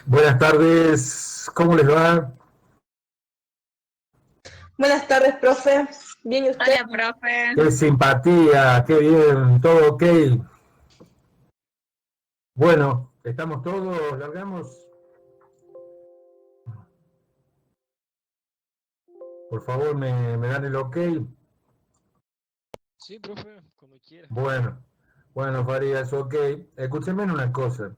Buenas tardes, ¿cómo les va? Buenas tardes, profe. Bien, ¿y usted? Hola, profe. Qué simpatía, qué bien, todo ok. Bueno, estamos todos, largamos. Por favor, me dan el ok. Sí, profe, cuando quiera. Bueno, bueno, Farías, ok. Escúchenme en una cosa.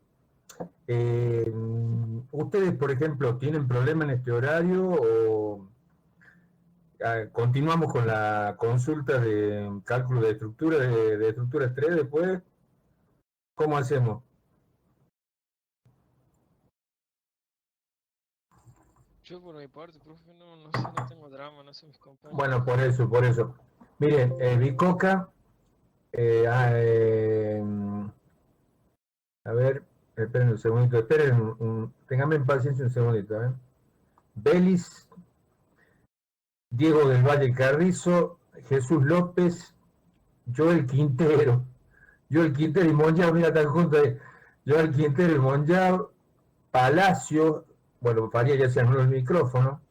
¿Ustedes, por ejemplo, tienen problema en este horario o continuamos con la consulta de cálculo de estructura, de estructura 3 después? ¿Cómo hacemos? Yo por mi parte, profe, no sé, no tengo drama, no sé mis Bueno, compañeros. por eso, por eso. Miren, Bicoca, eh, ah, eh, a ver, esperen un segundito, esperen, ténganme paciencia un segundito. Belis, Diego del Valle Carrizo, Jesús López, Joel Quintero. Joel Quintero y Monjao, mira, están juntos ahí. Joel Quintero y Monjao, Palacio, bueno, Faría ya se anuló el micrófono,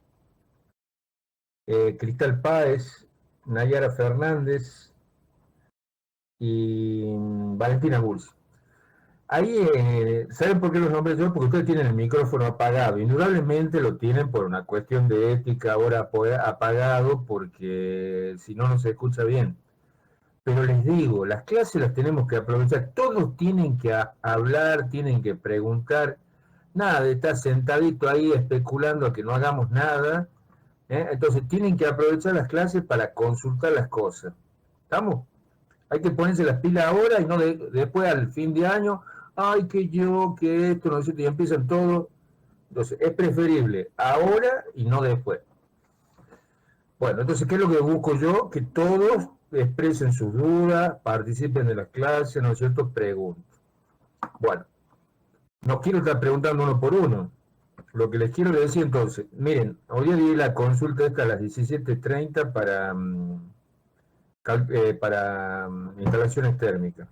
Cristal Páez, Nayara Fernández y Valentina Bulls. Ahí, ¿saben por qué los nombres yo? Porque ustedes tienen el micrófono apagado. Indudablemente lo tienen por una cuestión de ética, ahora apagado, porque si no, no se escucha bien. Pero les digo, las clases las tenemos que aprovechar. Todos tienen que hablar, tienen que preguntar. Nada de estar sentadito ahí especulando a que no hagamos nada. Entonces tienen que aprovechar las clases para consultar las cosas. ¿Estamos? Hay que ponerse las pilas ahora y no después al fin de año, ay, que yo, que esto, no sé, y empiezan todo. Entonces, es preferible ahora y no después. Bueno, entonces, ¿qué es lo que busco yo? Que todos expresen sus dudas, participen de las clases, ¿no es cierto? Pregunten. Bueno, no quiero estar preguntando uno por uno. Lo que les quiero decir entonces, miren, hoy día di la consulta esta a las 17:30 para instalaciones térmicas.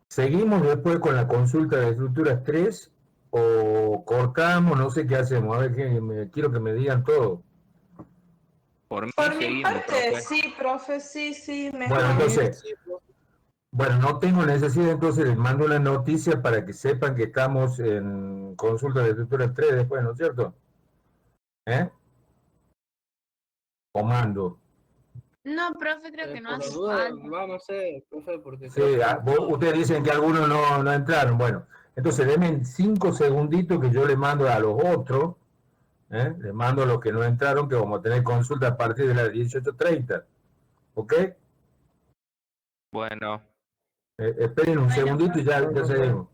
¿Seguimos después con la consulta de estructuras 3 o cortamos? No sé qué hacemos. A ver, quiero que me digan todo. Por mí Por mi seguimos, parte, profe. sí, profe, sí, Bueno, mejor. Sí, entonces, sí, profe. bueno, no tengo necesidad, entonces les mando una noticia para que sepan que estamos en consulta de estructuras 3 después, ¿no es cierto? ¿Eh? Comando. No, profe, creo que no Por la hace duda, falta. va, no sé, profe, porque Sí, creo que ustedes dicen que algunos no entraron. Bueno, entonces denme 5 segunditos que yo le mando a los otros. Les mando a los que no entraron, que vamos a tener consulta a partir de las 18:30. ¿Ok? Bueno, Esperen un Bueno, segundito y profe. ya seguimos.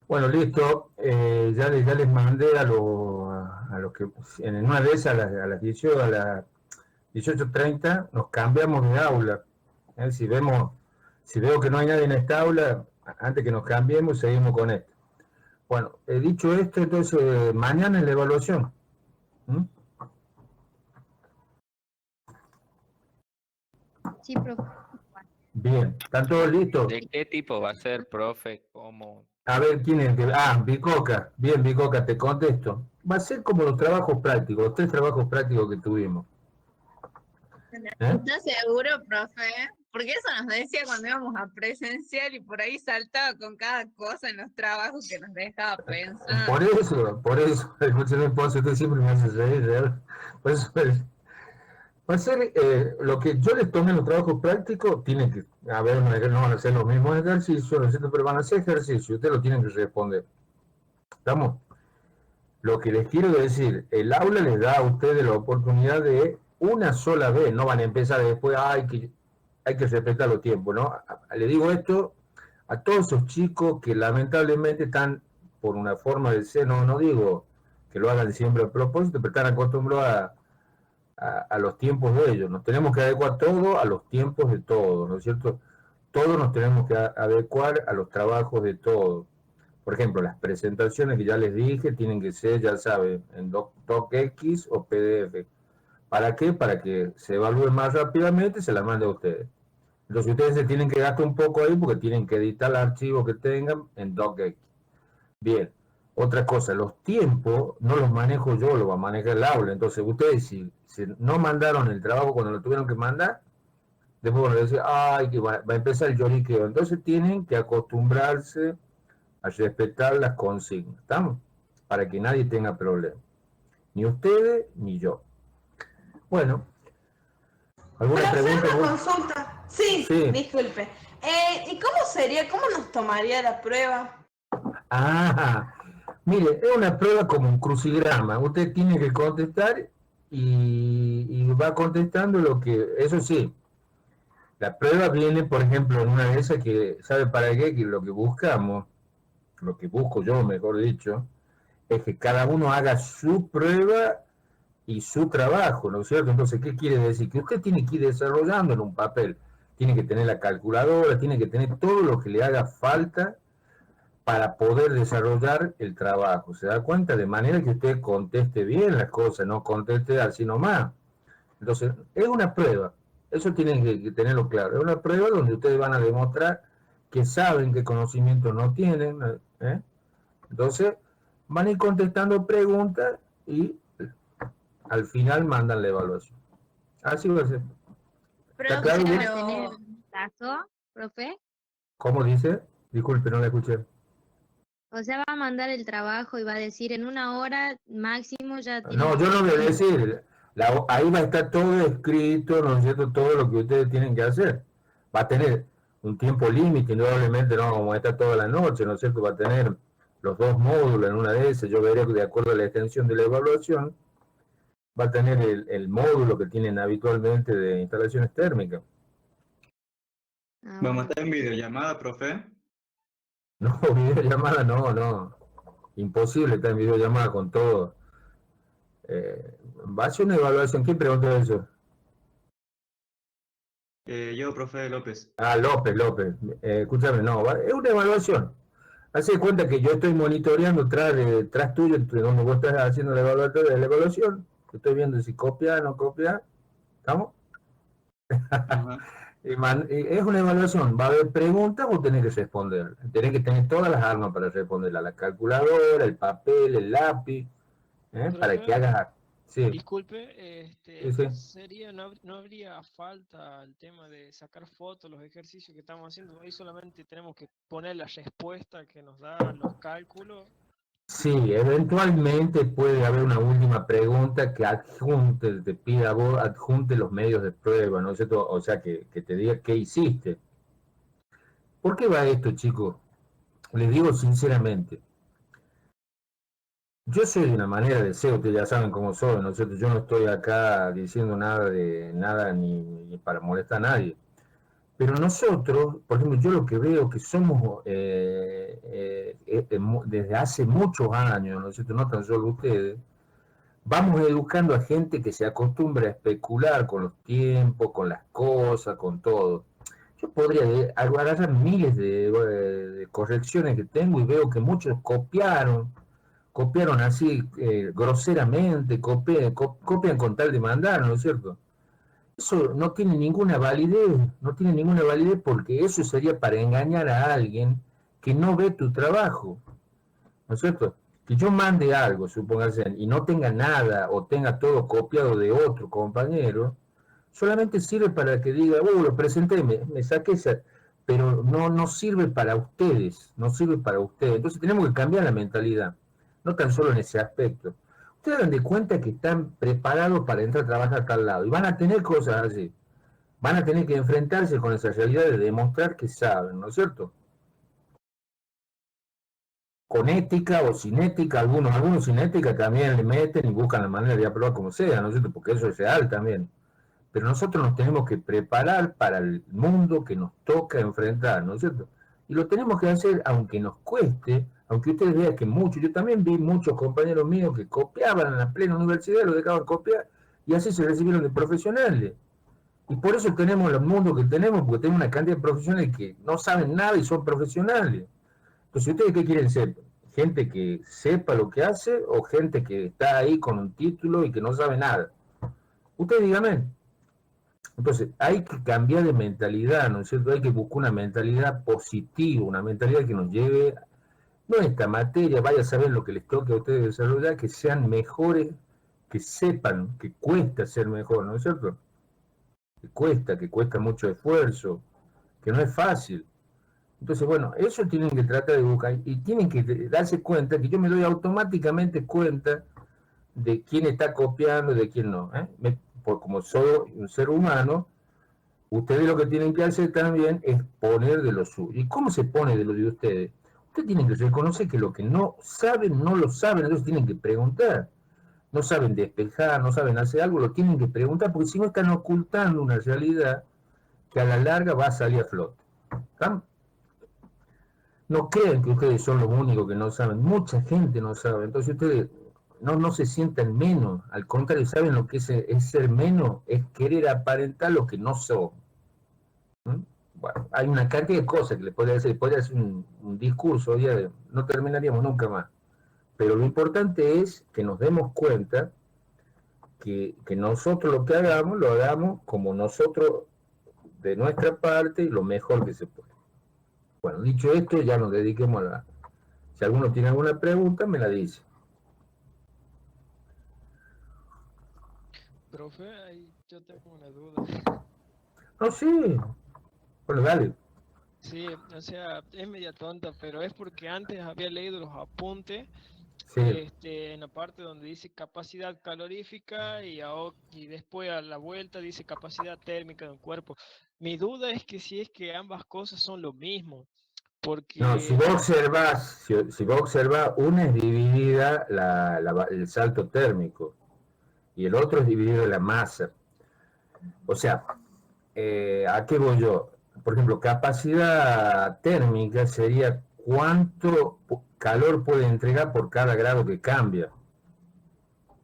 Bueno, listo. Ya les mandé a los que en una de esas, a las 18, a las 18:30 nos cambiamos de aula. Si veo que no hay nadie en esta aula, antes que nos cambiemos, seguimos con esto. Bueno, dicho esto, entonces, mañana es la evaluación. ¿Mm? Sí, profe. Bien, ¿están todos listos? ¿De qué tipo va a ser, profe? ¿Cómo? A ver, ¿quién es? Bicoca. Bien, Bicoca, te contesto. Va a ser como los trabajos prácticos, los 3 trabajos prácticos que tuvimos. ¿Estás seguro, profe? Porque eso nos decía cuando íbamos a presencial y por ahí saltaba con cada cosa en los trabajos que nos dejaba pensar. Por eso, usted siempre me hace reír, ¿verdad? Por eso, va a ser lo que yo les tomé en los trabajos prácticos, tienen que, a ver, no van a ser los mismos ejercicios, ¿no es cierto? Pero van a ser ejercicios, ustedes lo tienen que responder. ¿Estamos? Lo que les quiero decir, el aula les da a ustedes la oportunidad de una sola vez, no van a empezar después, hay que respetar los tiempos, ¿no? Le digo esto a todos esos chicos que lamentablemente están por una forma de ser, no digo que lo hagan siempre a propósito, pero están acostumbrados a los tiempos de ellos. Nos tenemos que adecuar todo a los tiempos de todos, ¿no es cierto? Todos nos tenemos que adecuar a los trabajos de todos. Por ejemplo, las presentaciones que ya les dije tienen que ser, ya saben, en DocX o PDF. ¿Para qué? Para que se evalúen más rápidamente y se las mande a ustedes. Entonces ustedes se tienen que gastar un poco ahí porque tienen que editar el archivo que tengan en DocX. Bien, otra cosa, los tiempos no los manejo yo, los va a manejar el aula. Entonces ustedes si no mandaron el trabajo cuando lo tuvieron que mandar, después van a decir, ay, que va a empezar el lloriqueo. Entonces tienen que acostumbrarse a respetar las consignas, ¿estamos? Para que nadie tenga problemas. Ni ustedes ni yo. Bueno, ¿alguna pregunta? Una consulta. Sí, Sí. disculpe. ¿Y cómo sería, cómo nos tomaría la prueba? Mire, es una prueba como un crucigrama. Usted tiene que contestar y va contestando lo que, eso sí, la prueba viene, por ejemplo, en una de esas que, ¿sabe para qué? Que lo que buscamos, lo que busco yo, mejor dicho, es que cada uno haga su prueba y su trabajo, ¿no es cierto? Entonces, ¿qué quiere decir? Que usted tiene que ir desarrollando en un papel, tiene que tener la calculadora, tiene que tener todo lo que le haga falta para poder desarrollar el trabajo. ¿Se da cuenta? De manera que usted conteste bien las cosas, no conteste así nomás. Entonces, es una prueba. Eso tienen que tenerlo claro. Es una prueba donde ustedes van a demostrar que saben qué conocimiento no tienen. Entonces, van a ir contestando preguntas y al final mandan la evaluación. Así va a ser. ¿Está claro? ¿Profe, Bien? ¿van a tener un plazo, profe? ¿Cómo dice? Disculpe, no la escuché. O sea, va a mandar el trabajo y va a decir en 1 hora máximo ya tiene. No, yo no voy a decir, ahí va a estar todo escrito, ¿no es cierto? Todo lo que ustedes tienen que hacer. Va a tener un tiempo límite, indudablemente no como está toda la noche, ¿no es cierto? Va a tener los 2 módulos en una de esas, yo veré de acuerdo a la extensión de la evaluación, va a tener el módulo que tienen habitualmente de instalaciones térmicas. ¿Vamos a estar en videollamada, profe? No, videollamada no. Imposible estar en videollamada con todo. Va a ser una evaluación. ¿Quién preguntó eso? Yo, profe López. López. Escúchame, no, es una evaluación. Hace de cuenta que yo estoy monitoreando tras tuyo, donde vos estás haciendo la evaluación. Estoy viendo si copia o no copia. ¿Estamos? Ajá. Y es una evaluación. Va a haber preguntas o tenés que responder. Tenés que tener todas las armas para responderla. La calculadora, el papel, el lápiz. Para que hagas... Sí. Disculpe, Sí. no habría falta el tema de sacar fotos, los ejercicios que estamos haciendo, ahí solamente tenemos que poner la respuesta que nos dan los cálculos. Sí, eventualmente puede haber una última pregunta que te pida a vos, adjunte los medios de prueba, ¿no es cierto? O sea, que te diga qué hiciste. ¿Por qué va esto, chicos? Les digo sinceramente. Yo soy de una manera de ser, ustedes ya saben cómo soy, ¿no es cierto? Yo no estoy acá diciendo nada ni para molestar a nadie. Pero nosotros, por ejemplo, yo lo que veo que somos desde hace muchos años, ¿no es cierto? No tan solo ustedes, vamos educando a gente que se acostumbra a especular con los tiempos, con las cosas, con todo. Yo podría agarrar miles de correcciones que tengo y veo que muchos copiaron así groseramente, copian con tal de mandar, ¿no es cierto? Eso no tiene ninguna validez, no tiene ninguna validez porque eso sería para engañar a alguien que no ve tu trabajo, ¿no es cierto? Que yo mande algo, supóngase, y no tenga nada o tenga todo copiado de otro compañero, solamente sirve para que diga, lo presenté, me saqué esa, pero no sirve para ustedes, no sirve para ustedes. Entonces tenemos que cambiar la mentalidad, no tan solo en ese aspecto. Ustedes dan de cuenta que están preparados para entrar a trabajar a tal lado y van a tener cosas así, van a tener que enfrentarse con esa realidad de demostrar que saben, ¿no es cierto? Con ética o sin ética, algunos sin ética también le meten y buscan la manera de aprobar como sea, ¿no es cierto? Porque eso es real también. Pero nosotros nos tenemos que preparar para el mundo que nos toca enfrentar, ¿no es cierto? Y lo tenemos que hacer aunque nos cueste, aunque ustedes vean que muchos, yo también vi muchos compañeros míos que copiaban en la plena universidad, lo dejaban copiar, y así se recibieron de profesionales. Y por eso tenemos el mundo que tenemos, porque tenemos una cantidad de profesionales que no saben nada y son profesionales. Entonces, ¿ustedes qué quieren ser? ¿Gente que sepa lo que hace o gente que está ahí con un título y que no sabe nada? Ustedes díganme. Entonces, hay que cambiar de mentalidad, ¿no es cierto? Hay que buscar una mentalidad positiva, una mentalidad que nos lleve, no a esta materia, vaya a saber lo que les toque a ustedes desarrollar, que sean mejores, que sepan que cuesta ser mejor, ¿no es cierto? Que cuesta mucho esfuerzo, que no es fácil. Entonces, bueno, eso tienen que tratar de buscar y tienen que darse cuenta que yo me doy automáticamente cuenta de quién está copiando y de quién no. Como soy un ser humano, ustedes lo que tienen que hacer también es poner de lo suyo. ¿Y cómo se pone de lo de ustedes? Ustedes tienen que reconocer que lo que no saben, no lo saben, entonces tienen que preguntar. No saben despejar, no saben hacer algo, lo tienen que preguntar, porque si no están ocultando una realidad que a la larga va a salir a flote. ¿Están? No crean que ustedes son los únicos que no saben, mucha gente no sabe, entonces ustedes no se sientan menos, al contrario, saben lo que es ser menos, es querer aparentar lo que no son. Bueno, hay una cantidad de cosas que le podría hacer un discurso, no terminaríamos nunca más, pero lo importante es que nos demos cuenta que nosotros lo que hagamos, lo hagamos como nosotros de nuestra parte y lo mejor que se puede. Bueno, dicho esto, ya nos dediquemos a si alguno tiene alguna pregunta, me la dice. Profe, ahí yo tengo una duda. No, sí. Bueno, dale. Sí, o sea, es media tonta, pero es porque antes había leído los apuntes Sí. en la parte donde dice capacidad calorífica y después a la vuelta dice capacidad térmica de un cuerpo. Mi duda es que si es que ambas cosas son lo mismo, porque No, si vos observás, una es dividida el salto térmico y el otro es dividido la masa. O sea, ¿a qué voy yo? Por ejemplo, capacidad térmica sería cuánto calor puede entregar por cada grado que cambia.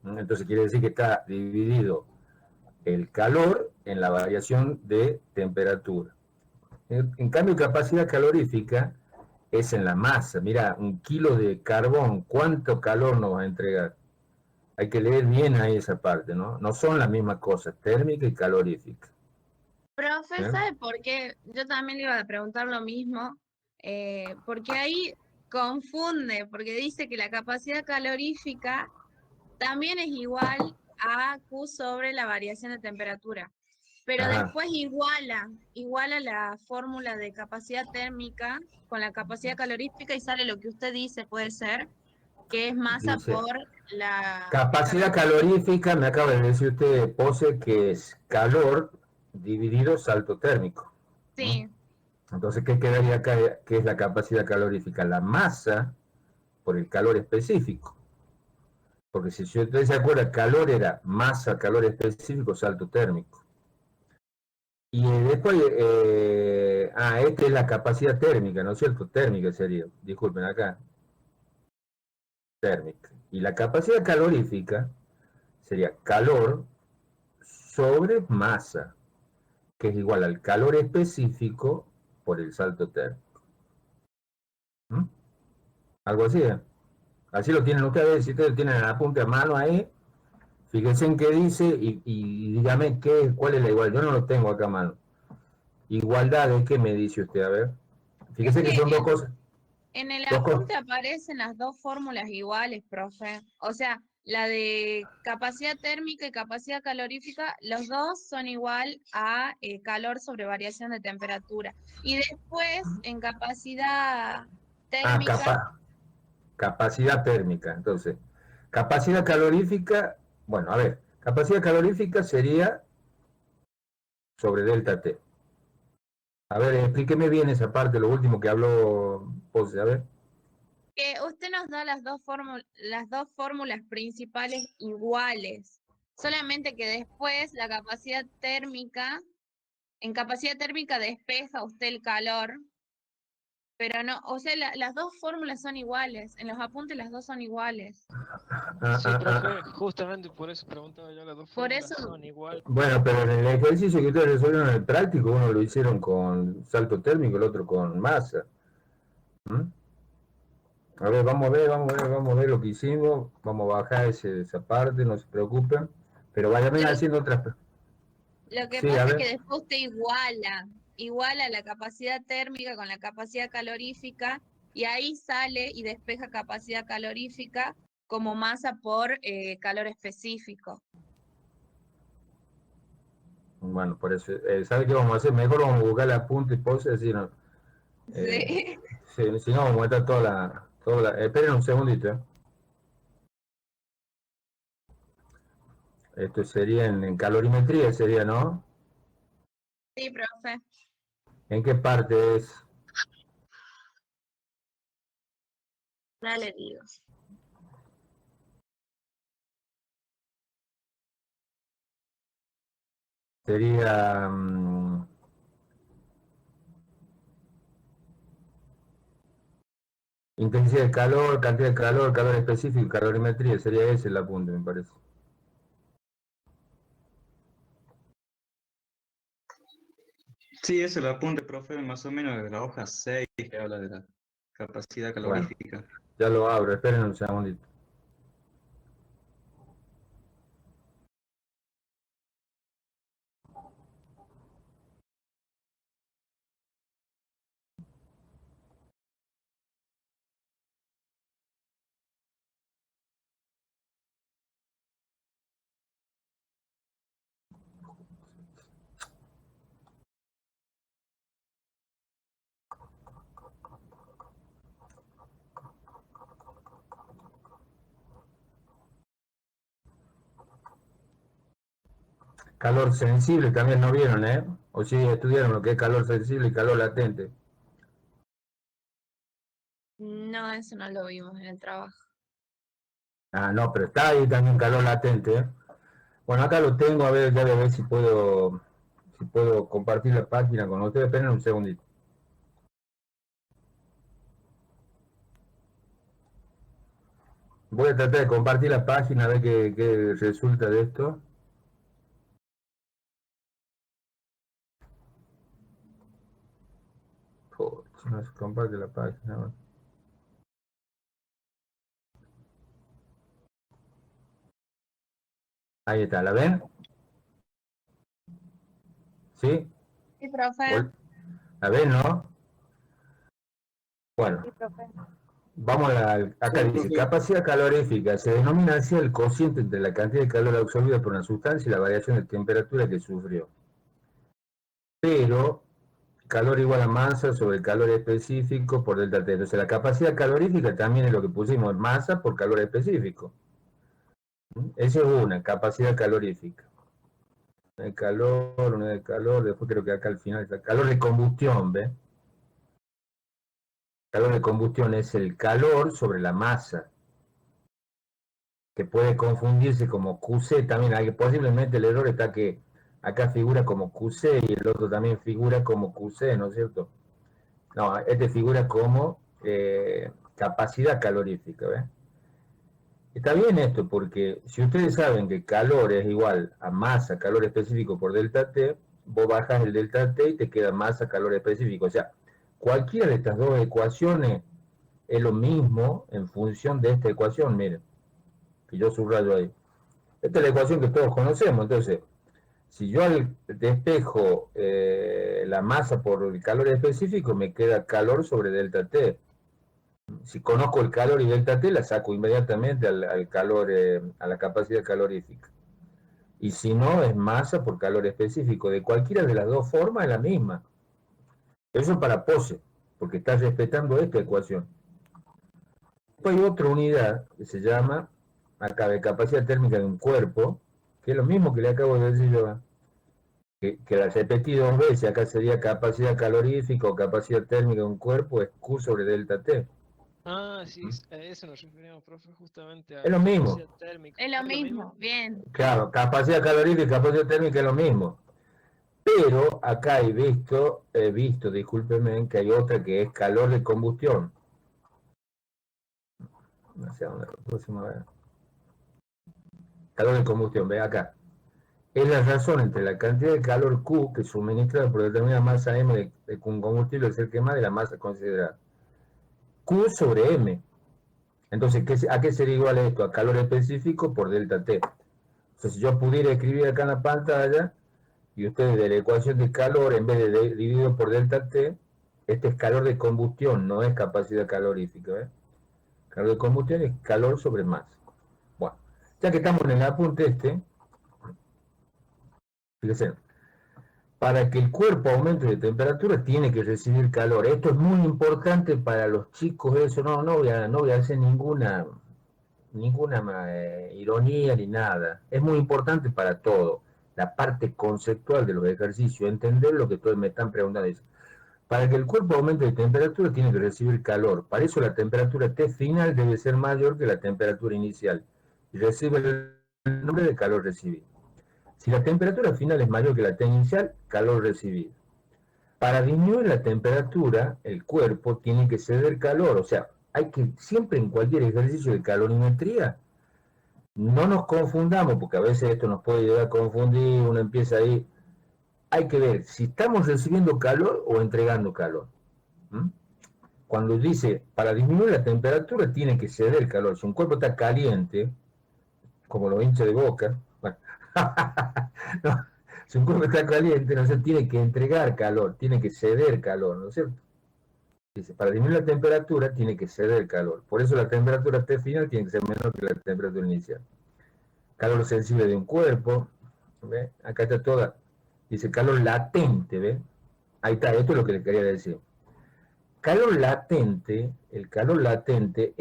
Entonces quiere decir que está dividido el calor en la variación de temperatura. En cambio, capacidad calorífica es en la masa. Mira, 1 kilo de carbón, ¿cuánto calor nos va a entregar? Hay que leer bien ahí esa parte, ¿no? No son las mismas cosas, térmica y calorífica. Profe, ¿sabe por qué? Yo también le iba a preguntar lo mismo, porque ahí confunde, porque dice que la capacidad calorífica también es igual a Q sobre la variación de temperatura, pero Ajá. después iguala la fórmula de capacidad térmica con la capacidad calorífica y sale lo que usted dice, puede ser, que es masa Dice, por la capacidad calorífica, me acaba de decir usted, Pose, que es calor dividido salto térmico. Sí, Entonces, ¿qué quedaría acá? ¿Qué es la capacidad calorífica? La masa por el calor específico. Porque si usted se acuerda, calor era masa, calor específico, salto térmico. Y después, esta es la capacidad térmica, ¿no es cierto? Térmica sería, disculpen acá, térmica. Y la capacidad calorífica sería calor sobre masa, que es igual al calor específico por el salto térmico. ¿Mm? Algo así, ¿eh? Así lo tienen ustedes, si ustedes tienen el apunte a mano ahí, fíjense en qué dice y dígame cuál es la igualdad. Yo no lo tengo acá a mano. Igualdad, ¿de qué me dice usted? A ver. Fíjese que son dos cosas. En el Dos cosas. apunte aparecen las dos fórmulas iguales, profe. O sea, la de capacidad térmica y capacidad calorífica, los dos son igual a calor sobre variación de temperatura. Y después, en capacidad térmica, Capacidad térmica. Entonces, capacidad calorífica, bueno, a ver, capacidad calorífica sería sobre delta T. A ver, explíqueme bien esa parte, lo último que habló Pose, a ver. que usted nos da las dos fórmulas principales iguales. Solamente que después la capacidad térmica, en capacidad térmica despeja usted el calor, pero no, o sea, las dos fórmulas son iguales, en los apuntes las dos son iguales. Sí, profe, justamente por eso preguntaba yo, las dos Por fórmulas eso, son igual. Bueno, pero en el ejercicio que ustedes resolvieron en el práctico, uno lo hicieron con salto térmico, el otro con masa. ¿Mm? A ver, vamos a ver lo que hicimos, vamos a bajar esa parte, no se preocupen, pero vayan haciendo otras. lo que Sí, a pasa es ver. que después usted iguala la capacidad térmica con la capacidad calorífica, y ahí sale y despeja capacidad calorífica como masa por calor específico. Bueno, por eso, ¿sabe qué vamos a hacer? Mejor vamos a buscar la punta y pose, así no. Sí. Si no, vamos a meter toda la. Esperen un segundito, ¿eh? Esto sería en calorimetría, sería, ¿no? Sí, profe. ¿En qué parte es? Ya le digo. Sería. Intensidad de calor, cantidad de calor, calor específico, calorimetría, sería ese el apunte, me parece. Sí, es el apunte, profe, más o menos de la hoja 6 que habla de la capacidad Bueno, calorífica. ya lo abro, esperen un segundito. Calor sensible también no vieron, ¿eh? O sí estudiaron lo que es calor sensible y calor latente. No, eso no lo vimos en el trabajo. Ah, no, pero está ahí también calor latente, ¿eh? Bueno, acá lo tengo, a ver, ya voy a ver si puedo compartir la página con ustedes. Esperen un segundito. Voy a tratar de compartir la página, a ver qué resulta de esto. Joder, no se comparte la página. ¿No? Ahí está, ¿la ven? ¿Sí? Sí, profe. ¿La ven, no? Bueno, Sí, profe. vamos acá dice, capacidad calorífica, se denomina así el cociente entre la cantidad de calor absorbida por una sustancia y la variación de temperatura que sufrió. Pero, calor igual a masa sobre el calor específico por delta T. Entonces, la capacidad calorífica también es lo que pusimos, masa por calor específico. Esa es una, capacidad calorífica. Unidad de calor, después creo que acá al final está calor de combustión, ¿ve? Calor de combustión es el calor sobre la masa, que puede confundirse como QC también. Posiblemente el error está que Acá figura como QC y el otro también figura como QC, ¿no es cierto? No, este figura como capacidad calorífica, ¿ves? Está bien esto, porque si ustedes saben que calor es igual a masa, calor específico por delta T, vos bajas el delta T y te queda masa, calor específico. O sea, cualquiera de estas dos ecuaciones es lo mismo en función de esta ecuación, miren, que yo subrayo ahí. Esta es la ecuación que todos conocemos, entonces, si yo despejo la masa por el calor específico, me queda calor sobre delta T. Si conozco el calor y delta T, la saco inmediatamente al calor, a la capacidad calorífica. Y si no, es masa por calor específico. De cualquiera de las dos formas es la misma. Eso para pose, porque está respetando esta ecuación. Después hay otra unidad que se llama, acá, de capacidad térmica de un cuerpo, que es lo mismo que le acabo de decir yo, que la repetí dos veces. Acá sería capacidad calorífica o capacidad térmica de un cuerpo, es Q sobre delta T. Ah, sí, a eso nos referimos, profe, justamente a Es lo mismo. capacidad térmica. Es lo mismo, bien. Claro, capacidad calorífica y capacidad térmica es lo mismo. Pero acá he visto, discúlpeme, que hay otra que es calor de combustión. No sé dónde la próxima vez. Calor de combustión, ve acá. Es la razón entre la cantidad de calor Q que suministra por determinada masa M de un combustible ser quemado y la masa considerada. Q sobre M. Entonces, ¿a qué sería igual esto? A calor específico por delta T. Entonces, si yo pudiera escribir acá en la pantalla, y ustedes de la ecuación de calor, en vez de dividido por delta T, este es calor de combustión, no es capacidad calorífica. ¿eh? Calor de combustión es calor sobre masa. Bueno, ya que estamos en el apunte fíjense, para que el cuerpo aumente de temperatura tiene que recibir calor. Esto es muy importante para los chicos, eso no voy a hacer ninguna ironía ni nada. Es muy importante para todo. La parte conceptual de los ejercicios, entender lo que todos me están preguntando. Para que el cuerpo aumente de temperatura tiene que recibir calor. Para eso la temperatura T final debe ser mayor que la temperatura inicial y recibe el nombre de calor recibido. Si la temperatura final es mayor que la T inicial, calor recibido. Para disminuir la temperatura, el cuerpo tiene que ceder calor. O sea, hay que siempre en cualquier ejercicio de calorimetría, no nos confundamos, porque a veces esto nos puede llegar a confundir, uno empieza ahí. Hay que ver si estamos recibiendo calor o entregando calor. ¿Mm? Cuando dice, para disminuir la temperatura tiene que ceder calor. Si un cuerpo está caliente, como los hinchas de Boca, bueno, no, si un cuerpo está caliente, no se tiene que entregar calor, tiene que ceder calor, ¿no es cierto? Dice, para disminuir la temperatura tiene que ceder calor. Por eso la temperatura T final tiene que ser menor que la temperatura inicial. Calor sensible de un cuerpo, ¿ve? Acá está toda, dice calor latente, ¿ve? Ahí está, esto es lo que les quería decir. Calor latente, el calor latente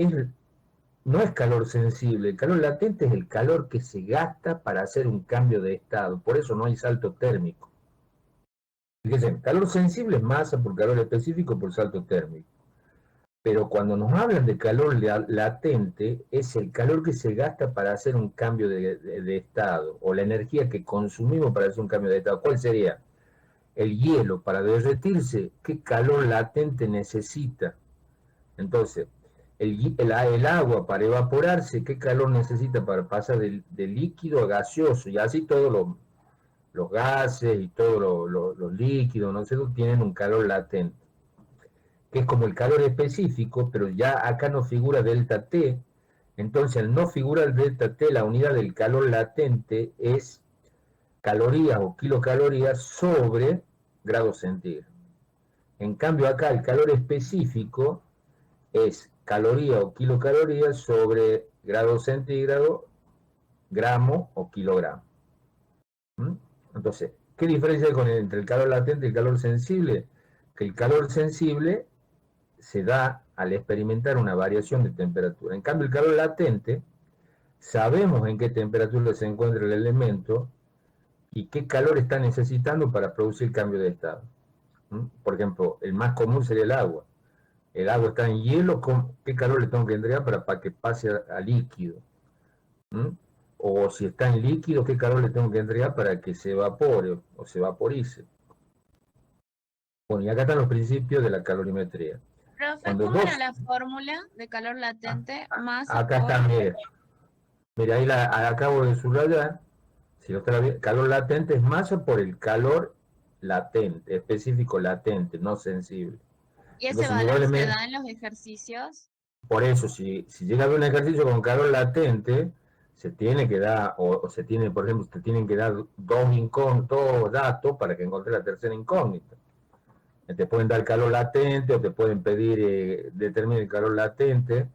no es calor sensible, el calor latente es el calor que se gasta para hacer un cambio de estado, por eso no hay salto térmico. Fíjense, calor sensible es masa por calor específico por salto térmico. Pero cuando nos hablan de calor latente, es el calor que se gasta para hacer un cambio de estado, o la energía que consumimos para hacer un cambio de estado. ¿Cuál sería? El hielo, para derretirse, ¿qué calor latente necesita? Entonces, el agua para evaporarse, ¿qué calor necesita para pasar de líquido a gaseoso? Y así todos los gases y todos los líquidos, no sé, tienen un calor latente, que es como el calor específico, pero ya acá no figura delta T. Entonces, al no figurar delta T, la unidad del calor latente es calorías o kilocalorías sobre grados centígrados. En cambio, acá el calor específico es caloría o kilocalorías sobre grados centígrados, gramo o kilogramo. Entonces, ¿qué diferencia hay entre el calor latente y el calor sensible? Que el calor sensible se da al experimentar una variación de temperatura. En cambio, el calor latente, sabemos en qué temperatura se encuentra el elemento y qué calor está necesitando para producir cambio de estado. Por ejemplo, el más común sería el agua. El agua está en hielo, ¿qué calor le tengo que entregar para que pase a líquido? o si está en líquido, qué calor le tengo que entregar para que se evapore o se vaporice. Bueno, y acá están los principios de la calorimetría. Profe, Cuando ¿cómo era dos, la fórmula de calor latente? Masa acá está, por... mire, ahí la acabo de subrayar. Si no está bien, calor latente es masa por el calor latente, específico latente, no sensible. ¿Y ese Entonces, valor se indudablemente, da en los ejercicios? por eso, si llega a haber un ejercicio con calor latente, se tiene que dar, o se tiene, por ejemplo, te tienen que dar dos datos para que encuentres la tercera incógnita. Te pueden dar calor latente o te pueden pedir determinar el calor latente,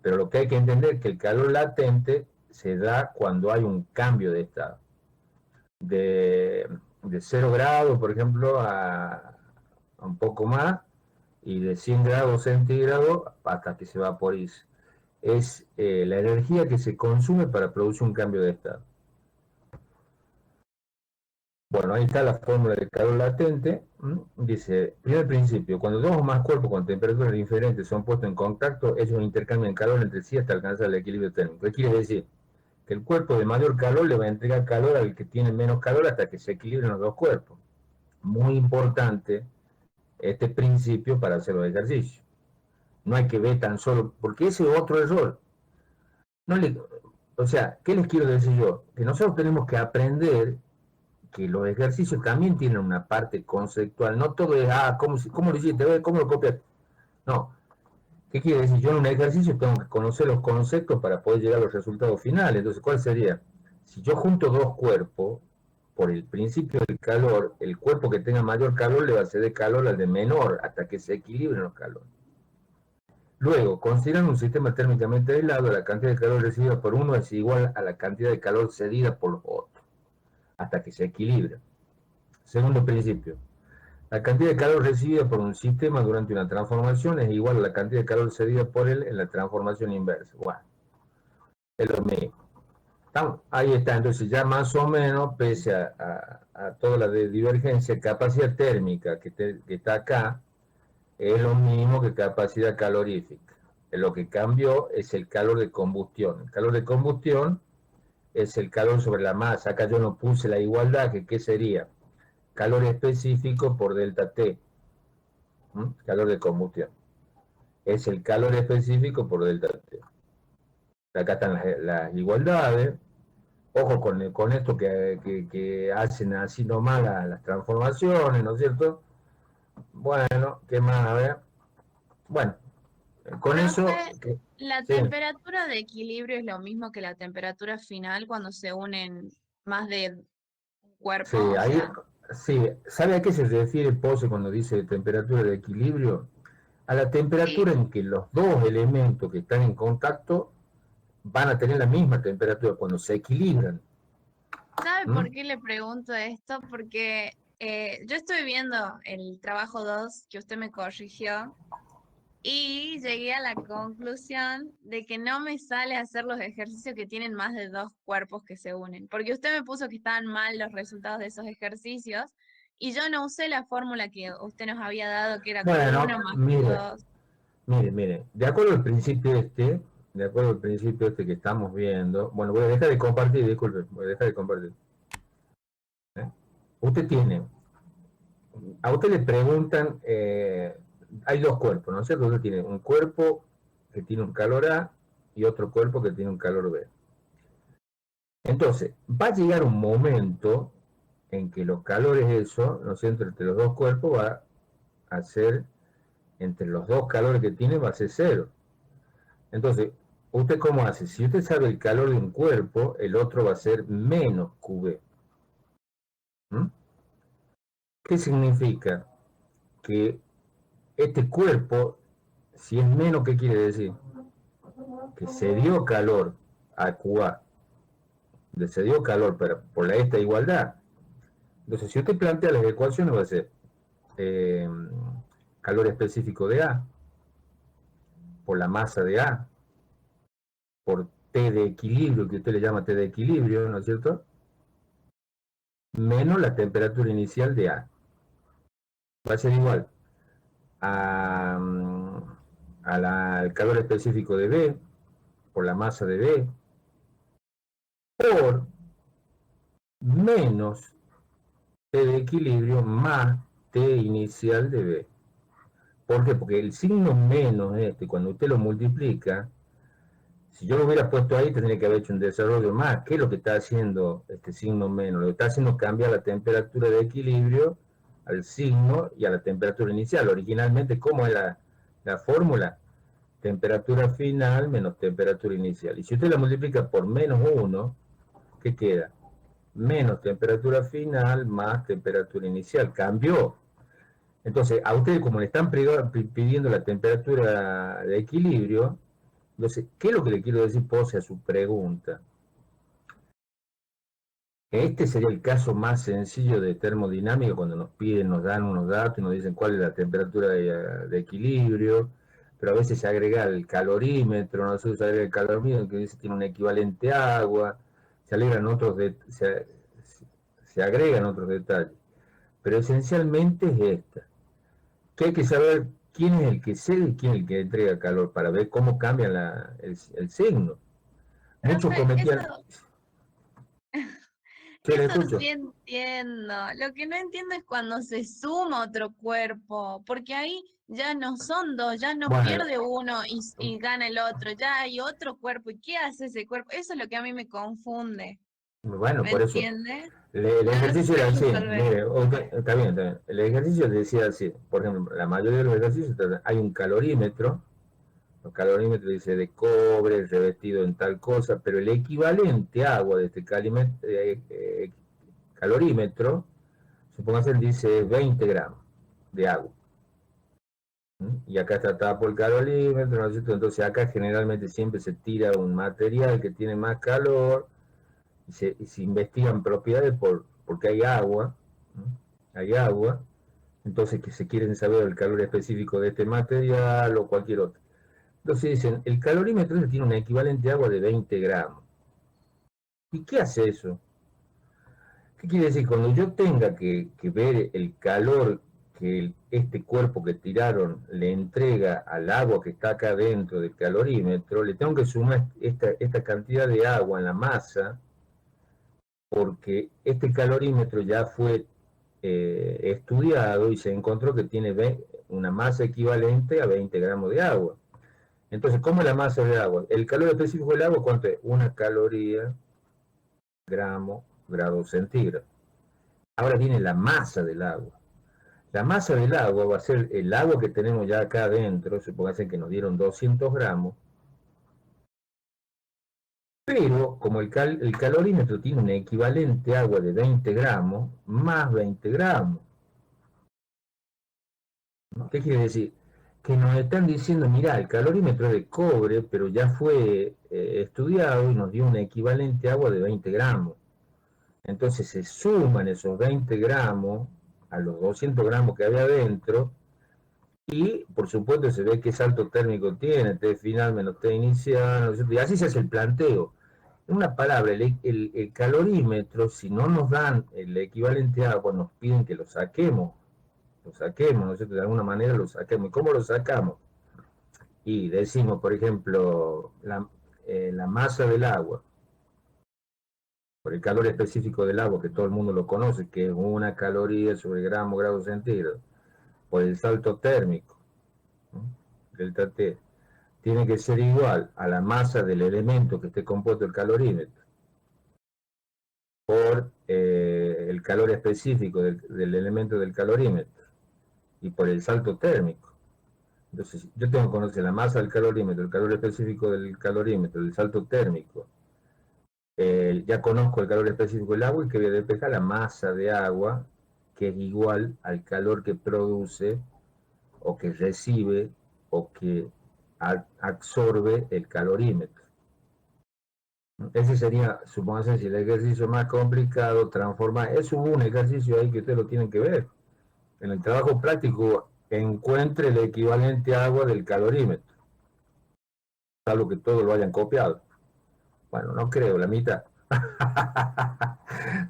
pero lo que hay que entender es que el calor latente se da cuando hay un cambio de estado. De 0 grados, por ejemplo, a un poco más, y de 100 grados centígrados hasta que se vaporice. Es la energía que se consume para producir un cambio de estado. Bueno, ahí está la fórmula del calor latente. Dice, primer principio, cuando dos o más cuerpos con temperaturas diferentes son puestos en contacto, ellos intercambian calor entre sí hasta alcanzar el equilibrio térmico. ¿Qué quiere decir? Que el cuerpo de mayor calor le va a entregar calor al que tiene menos calor hasta que se equilibren los dos cuerpos. Muy importante este principio para hacer los ejercicios. No hay que ver tan solo, porque ese es otro error. No le, o sea, ¿qué les quiero decir yo? Que nosotros tenemos que aprender que los ejercicios también tienen una parte conceptual. No todo es, ¿cómo lo hiciste? ¿Cómo lo copiaste? No. ¿Qué quiere decir? Yo en un ejercicio tengo que conocer los conceptos para poder llegar a los resultados finales. Entonces, ¿cuál sería? Si yo junto dos cuerpos, por el principio del calor, el cuerpo que tenga mayor calor le va a ceder calor al de menor hasta que se equilibren los calores. Luego, considerando un sistema térmicamente aislado, la cantidad de calor recibida por uno es igual a la cantidad de calor cedida por los otros, hasta que se equilibre. Segundo principio, la cantidad de calor recibida por un sistema durante una transformación es igual a la cantidad de calor cedida por él en la transformación inversa. Bueno, es lo mismo. Ahí está, entonces ya más o menos, pese a toda la divergencia, capacidad térmica que está acá, es lo mismo que capacidad calorífica. Lo que cambió es el calor de combustión. El calor de combustión es el calor sobre la masa. Acá yo no puse la igualdad, que ¿qué sería? Calor específico por delta T. Calor de combustión. Es el calor específico por delta T. Acá están las igualdades. Ojo con esto que hacen así nomás las transformaciones, ¿no es cierto? Bueno, ¿qué más? A ver. Bueno, con eso... Profe, ¿la Sí, temperatura de equilibrio es lo mismo que la temperatura final cuando se unen más de un cuerpo? sí, O ahí... sea, Sí, ¿sabe a qué se refiere Pose cuando dice temperatura de equilibrio? A la sí. temperatura en que los dos elementos que están en contacto van a tener la misma temperatura cuando se equilibran. ¿Sabe ¿Mm? por qué le pregunto esto? Porque yo estoy viendo el trabajo 2 que usted me corrigió y llegué a la conclusión de que no me sale hacer los ejercicios que tienen más de dos cuerpos que se unen. Porque usted me puso que estaban mal los resultados de esos ejercicios y yo no usé la fórmula que usted nos había dado, que era Bueno, Q1 más mire, Q2. mire, de acuerdo al principio este que estamos viendo, bueno, voy a dejar de compartir, disculpe, voy a dejar de compartir. ¿Eh? Usted tiene, a usted le preguntan, hay dos cuerpos, ¿no es cierto? Usted tiene un cuerpo que tiene un calor A y otro cuerpo que tiene un calor B. Entonces, va a llegar un momento en que los calores, eso, ¿no es cierto?, entre los dos cuerpos va a ser, entre los dos calores que tiene, va a ser cero. Entonces, ¿usted cómo hace? Si usted sabe el calor de un cuerpo, el otro va a ser menos QB. ¿Mm? ¿Qué significa? Que este cuerpo, si es menos, ¿qué quiere decir? Que se dio calor a QA, se dio calor por esta igualdad. Entonces, si usted plantea las ecuaciones, va a ser calor específico de A, por la masa de A, por T de equilibrio, que usted le llama T de equilibrio, ¿no es cierto? Menos la temperatura inicial de A. Va a ser igual al calor específico de B, por la masa de B, por menos T de equilibrio más T inicial de B. ¿Por qué? Porque el signo menos cuando usted lo multiplica, si yo lo hubiera puesto ahí, tendría que haber hecho un desarrollo más. ¿Qué es lo que está haciendo este signo menos? Lo que está haciendo es cambiar la temperatura de equilibrio al signo y a la temperatura inicial. Originalmente, ¿cómo es la fórmula? Temperatura final menos temperatura inicial. Y si usted la multiplica por menos 1, ¿qué queda? Menos temperatura final más temperatura inicial. Cambió. Entonces, a ustedes como le están pidiendo la temperatura de equilibrio, entonces, ¿qué es lo que le quiero decir pose a su pregunta? Este sería el caso más sencillo de termodinámica cuando nos piden, nos dan unos datos y nos dicen cuál es la temperatura de equilibrio, pero a veces se agrega el calorímetro, nosotros se agrega el calorímetro que dice que tiene un equivalente a agua, se agregan se agregan otros detalles, pero esencialmente es esta, que hay que saber quién es el que cede y quién es el que entrega calor para ver cómo cambia el signo. Muchos Profe, cometían... Sí, le eso escucho. sí entiendo. Lo que no entiendo es cuando se suma otro cuerpo, porque ahí ya no son dos, ya no Bueno, pierde uno y gana el otro, ya hay otro cuerpo. ¿Y qué hace ese cuerpo? Eso es lo que a mí me confunde. bueno, ¿Me por eso. entiende? El No lo ejercicio sé era así, resolver. mire, está bien, está bien. El ejercicio decía así, por ejemplo, la mayoría de los ejercicios hay un calorímetro, los calorímetros dice de cobre, revestido en tal cosa, pero el equivalente a agua de este calorímetro, supongamos dice 20 gramos de agua. Y acá está tapo el calorímetro, ¿no es cierto? Entonces acá generalmente siempre se tira un material que tiene más calor, y se investigan propiedades porque hay agua, ¿no? Hay agua, entonces que se quieren saber el calor específico de este material o cualquier otro. Entonces dicen, el calorímetro tiene un equivalente de agua de 20 gramos. ¿Y qué hace eso? ¿Qué quiere decir? Cuando yo tenga que ver el calor que este cuerpo que tiraron le entrega al agua que está acá dentro del calorímetro, le tengo que sumar esta cantidad de agua en la masa, porque este calorímetro ya fue estudiado y se encontró que tiene una masa equivalente a 20 gramos de agua. Entonces, ¿cómo es la masa de agua? El calor específico del agua, ¿cuánto es? Una caloría, grado centígrado. Ahora viene la masa del agua. La masa del agua va a ser el agua que tenemos ya acá adentro, supóngase que nos dieron 200 gramos, pero como el calorímetro tiene un equivalente agua de 20 gramos, más 20 gramos. ¿Qué quiere decir? Que nos están diciendo, mira, el calorímetro es de cobre, pero ya fue estudiado y nos dio un equivalente agua de 20 gramos. Entonces se suman esos 20 gramos a los 200 gramos que había adentro y por supuesto se ve qué salto térmico tiene, T final menos T inicial, ¿no? Y así se hace el planteo. En una palabra, el calorímetro, si no nos dan el equivalente a agua, nos piden que lo saquemos, ¿no es cierto? De alguna manera lo saquemos. ¿Y cómo lo sacamos? Y decimos, por ejemplo, la masa del agua, por el calor específico del agua, que todo el mundo lo conoce, que es 1 caloría sobre grado centígrado, por el salto térmico, ¿no? Delta T, tiene que ser igual a la masa del elemento que esté compuesto el calorímetro, por el calor específico del elemento del calorímetro, y por el salto térmico. Entonces, yo tengo que conocer la masa del calorímetro, el calor específico del calorímetro, el salto térmico. Ya conozco el calor específico del agua y que voy a despejar la masa de agua, que es igual al calor que produce, o que recibe, o que absorbe el calorímetro. Ese sería, supóngase, si el ejercicio más complicado transforma, es un ejercicio ahí que ustedes lo tienen que ver. En el trabajo práctico, encuentre el equivalente a agua del calorímetro, salvo que todos lo hayan copiado. Bueno, no creo, la mitad.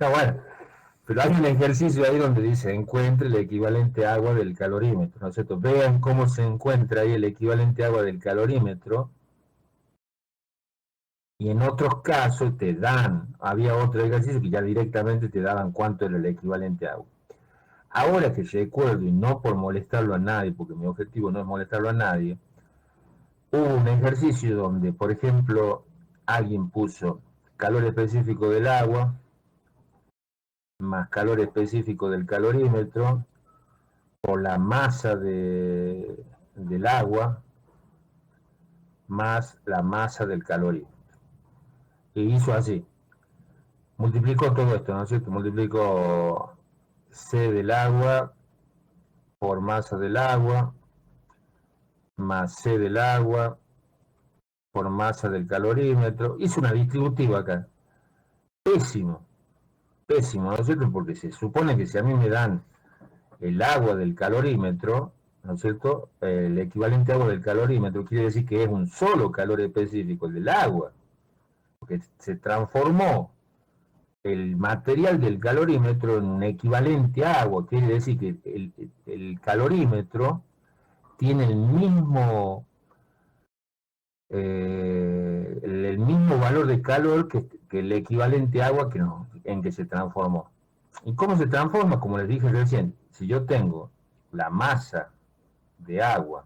No, bueno, pero hay un ejercicio ahí donde dice, encuentre el equivalente a agua del calorímetro, ¿no es cierto? Vean cómo se encuentra ahí el equivalente a agua del calorímetro Y en otros casos te dan, había otro ejercicio que ya directamente te daban cuánto era el equivalente a agua. Ahora que recuerdo, y no por molestarlo a nadie, porque mi objetivo no es molestarlo a nadie, hubo un ejercicio donde, por ejemplo, alguien puso calor específico del agua, más calor específico del calorímetro, por la masa del agua, más la masa del calorímetro. Y hizo así. Multiplicó todo esto, ¿no es cierto? Multiplicó C del agua por masa del agua, más C del agua por masa del calorímetro. Hizo una distributiva acá. Pésimo, pésimo, ¿no es cierto? Porque se supone que si a mí me dan el agua del calorímetro, ¿no es cierto? El equivalente a agua del calorímetro quiere decir que es un solo calor específico, el del agua, porque se transformó el material del calorímetro en un equivalente a agua, quiere decir que el calorímetro tiene el mismo valor de calor que el equivalente a agua en que se transformó. ¿Y cómo se transforma? Como les dije recién, si yo tengo la masa de agua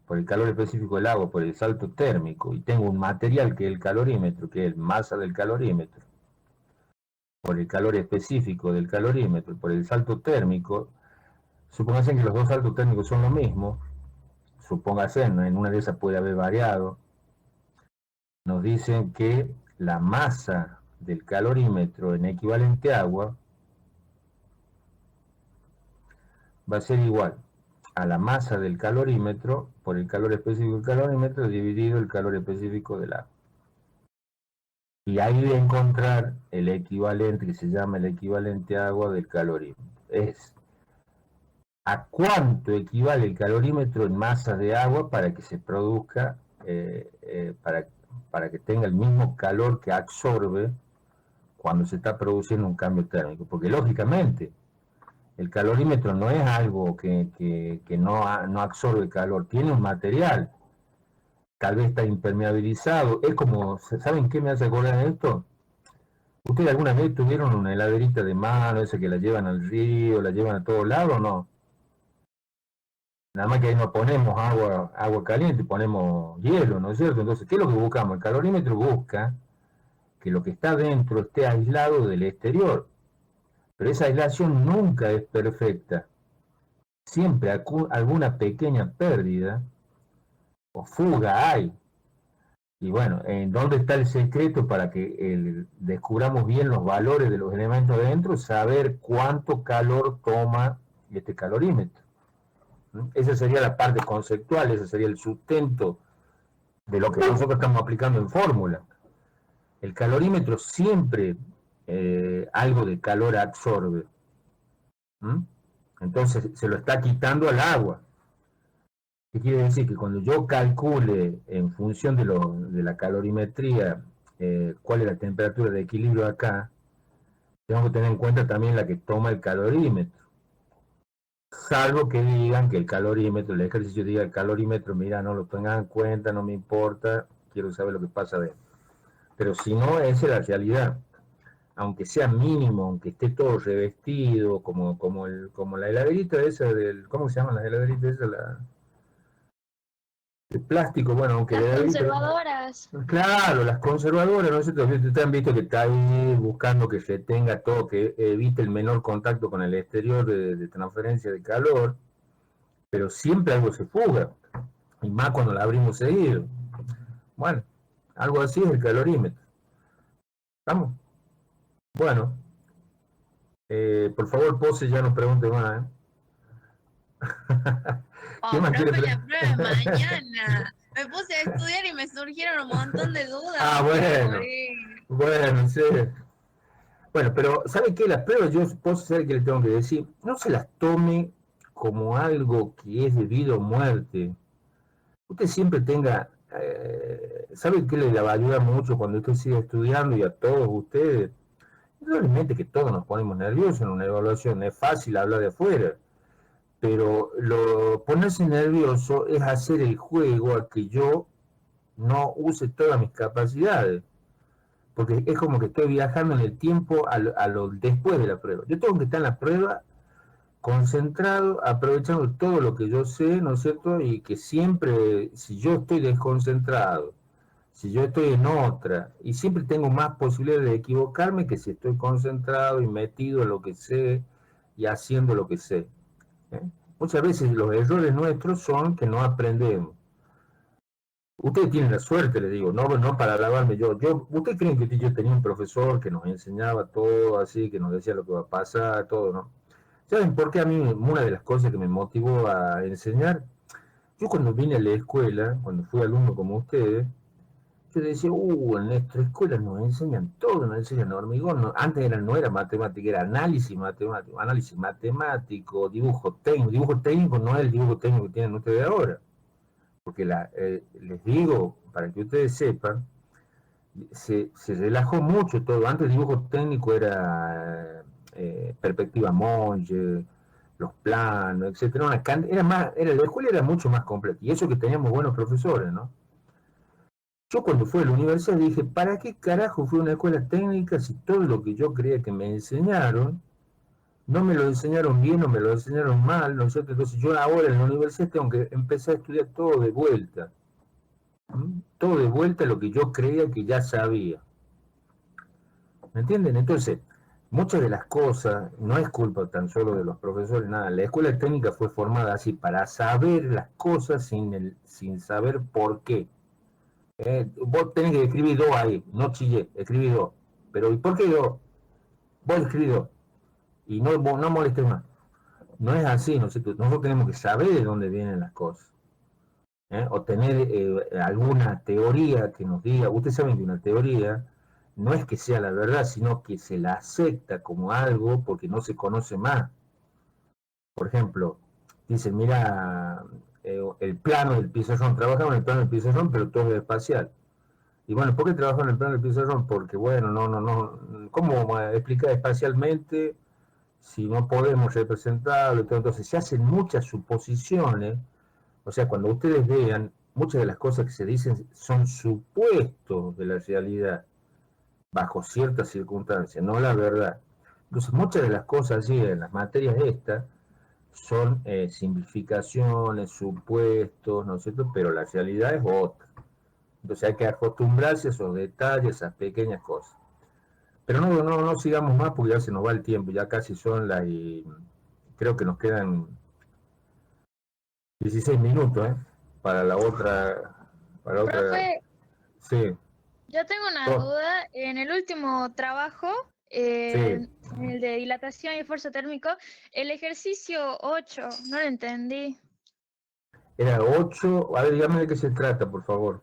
por el calor específico del agua, por el salto térmico, y tengo un material que es el calorímetro, que es masa del calorímetro, por el calor específico del calorímetro, por el salto térmico, supóngase que los dos saltos térmicos son lo mismo, supóngase, en una de esas puede haber variado, nos dicen que la masa del calorímetro en equivalente a agua va a ser igual a la masa del calorímetro por el calor específico del calorímetro dividido el calor específico del agua. Y ahí voy a encontrar el equivalente, que se llama el equivalente a agua del calorímetro. Es a cuánto equivale el calorímetro en masa de agua para que se produzca, para que tenga el mismo calor que absorbe cuando se está produciendo un cambio térmico. Porque lógicamente el calorímetro no es algo que no absorbe calor, tiene un material, tal vez está impermeabilizado, es como, ¿saben qué me hace acordar de esto? ¿Ustedes alguna vez tuvieron una heladerita de mano, esa que la llevan al río, la llevan a todos lados o no? Nada más que ahí no ponemos agua caliente, ponemos hielo, ¿no es cierto? Entonces, ¿qué es lo que buscamos? El calorímetro busca que lo que está dentro esté aislado del exterior, pero esa aislación nunca es perfecta. Siempre alguna pequeña pérdida o fuga hay. Y bueno, ¿en dónde está el secreto para que descubramos bien los valores de los elementos dentro? Saber cuánto calor toma este calorímetro. Esa sería la parte conceptual, ese sería el sustento de lo que nosotros estamos aplicando en fórmula. El calorímetro siempre algo de calor absorbe. Entonces se lo está quitando al agua. ¿Qué quiere decir? Que cuando yo calcule en función de la calorimetría cuál es la temperatura de equilibrio acá, tengo que tener en cuenta también la que toma el calorímetro. Salvo que digan que el calorímetro, el ejercicio diga el calorímetro, mira, no lo tengan en cuenta, no me importa, quiero saber lo que pasa dentro. Pero si no, esa es la realidad. Aunque sea mínimo, aunque esté todo revestido, como la heladerita esa ¿cómo se llaman las heladeritas esas? De plástico, bueno, aunque Las conservadoras. Claro, las conservadoras, ¿no es cierto? Ustedes han visto que está ahí buscando que se tenga todo, que evite el menor contacto con el exterior de transferencia de calor, pero siempre algo se fuga, y más cuando la abrimos seguido. Bueno, algo así es el calorímetro. ¿Estamos? Bueno, por favor, Pose, ya no pregunte más, ¿Qué más profe, quiere la prueba es mañana. Me puse a estudiar y me surgieron un montón de dudas. Ah, bueno. Bueno, sí. Bueno, pero ¿sabe qué? Las pruebas, yo puedo saber que le tengo que decir, no se las tome como algo que es debido a muerte. Usted siempre tenga, ¿sabe qué le va a ayudar mucho cuando usted siga estudiando y a todos ustedes? Realmente que todos nos ponemos nerviosos en una evaluación, es fácil hablar de afuera, pero ponerse nervioso es hacer el juego a que yo no use todas mis capacidades. porque es como que estoy viajando en el tiempo a lo después de la prueba. Yo tengo que estar en la prueba concentrado, aprovechando todo lo que yo sé, ¿no es cierto? Y que siempre, si yo estoy desconcentrado, si yo estoy en otra, y siempre tengo más posibilidades de equivocarme que si estoy concentrado y metido en lo que sé y haciendo lo que sé. ¿Eh? Muchas veces los errores nuestros son que no aprendemos. Ustedes tienen la suerte, les digo, no para alabarme ¿ustedes creen que yo tenía un profesor que nos enseñaba todo así, que nos decía lo que va a pasar, todo, ¿no? ¿Saben por qué a mí una de las cosas que me motivó a enseñar? Yo cuando vine a la escuela, cuando fui alumno como ustedes, yo decía, en nuestra escuela nos enseñan todo, nos enseñan hormigón. Antes no era matemática, era análisis matemático, dibujo técnico no es el dibujo técnico que tienen ustedes ahora. Porque les digo, para que ustedes sepan, se relajó mucho todo. Antes el dibujo técnico era perspectiva Monge, los planos, etcétera. La escuela era mucho más completa. Y eso que teníamos buenos profesores, ¿no? Yo cuando fui a la universidad dije, ¿para qué carajo fui a una escuela técnica si todo lo que yo creía que me enseñaron, no me lo enseñaron bien o me lo enseñaron mal, ¿no es cierto? Entonces yo ahora en la universidad tengo que empezar a estudiar todo de vuelta. Todo de vuelta a lo que yo creía que ya sabía. ¿Me entienden? Entonces, muchas de las cosas, no es culpa tan solo de los profesores, nada. La escuela técnica fue formada así, para saber las cosas sin saber por qué. Vos tenés que escribir 2 ahí, no chillé, escribí 2. Pero ¿y por qué 2? Vos escribí 2. Y no molestes más. No es así, nosotros tenemos que saber de dónde vienen las cosas. O tener alguna teoría que nos diga, ustedes saben que una teoría no es que sea la verdad, sino que se la acepta como algo porque no se conoce más. Por ejemplo, dicen, mira, el plano del pizarrón, trabajamos en el plano del pizarrón, pero todo es espacial. Y bueno, ¿por qué trabajan en el plano del pizarrón? Porque, bueno, ¿cómo explicar espacialmente si no podemos representarlo? Entonces se hacen muchas suposiciones, o sea, cuando ustedes vean, muchas de las cosas que se dicen son supuestos de la realidad, bajo ciertas circunstancias, no la verdad. Entonces muchas de las cosas allí en las materias estas son simplificaciones, supuestos, ¿no es cierto? Pero la realidad es otra. Entonces hay que acostumbrarse a esos detalles, a esas pequeñas cosas. Pero no sigamos más porque ya se nos va el tiempo, ya casi son creo que nos quedan 16 minutos, para la otra, Profe, sí, yo tengo una oh, duda. En el último trabajo, sí, en el de dilatación y esfuerzo térmico, el ejercicio 8, no lo entendí. era 8, a ver, dígame de qué se trata, por favor.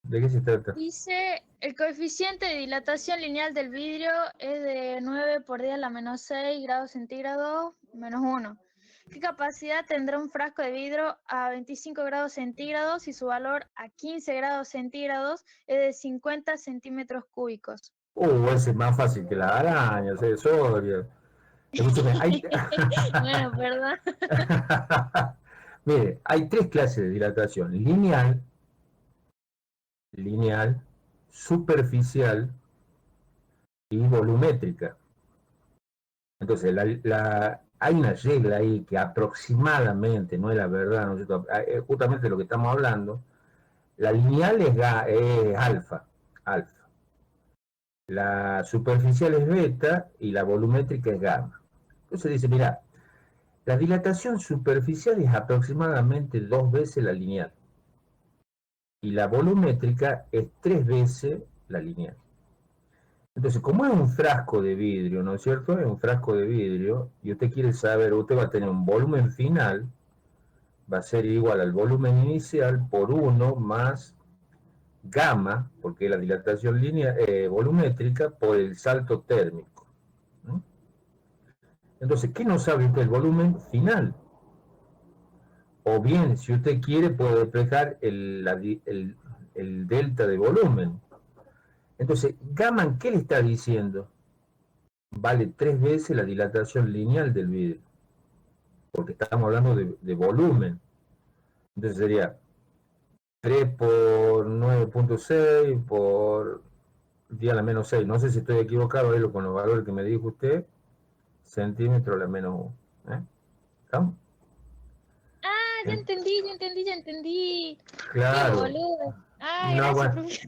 ¿De qué se trata? Dice, el coeficiente de dilatación lineal del vidrio es de 9 por 10 a la menos 6 grados centígrados menos 1. ¿Qué capacidad tendrá un frasco de vidrio a 25 grados centígrados si su valor a 15 grados centígrados es de 50 centímetros cúbicos? Ese es más fácil que la araña, Soria. Escúcheme, Bueno, perdón. Mire, hay 3 clases de dilatación: lineal, superficial y volumétrica. Entonces, hay una regla ahí que aproximadamente, no es la verdad, ¿no es cierto? Justamente lo que estamos hablando, la lineal es alfa. La superficial es beta y la volumétrica es gamma. Entonces dice, mira, la dilatación superficial es aproximadamente 2 veces la lineal y la volumétrica es 3 veces la lineal. Entonces, como es un frasco de vidrio, ¿no es cierto? Es un frasco de vidrio y usted quiere saber, usted va a tener un volumen final, va a ser igual al volumen inicial por 1 más gamma, porque es la dilatación volumétrica, por el salto térmico. ¿No? Entonces, ¿qué no sabe usted? El volumen final. O bien, si usted quiere, puede despejar el delta de volumen. Entonces, gamma, ¿qué le está diciendo? Vale 3 veces la dilatación lineal del vidrio, porque estamos hablando de volumen. Entonces sería 3 por 9.6 por día a la menos 6. No sé si estoy equivocado ahí con los valores que me dijo usted. Centímetro a la menos 1. ¿Estamos? Ah, ya entendí, ya entendí, ya entendí. Qué Claro. boludo. Ah, No, gracias, bueno, profe.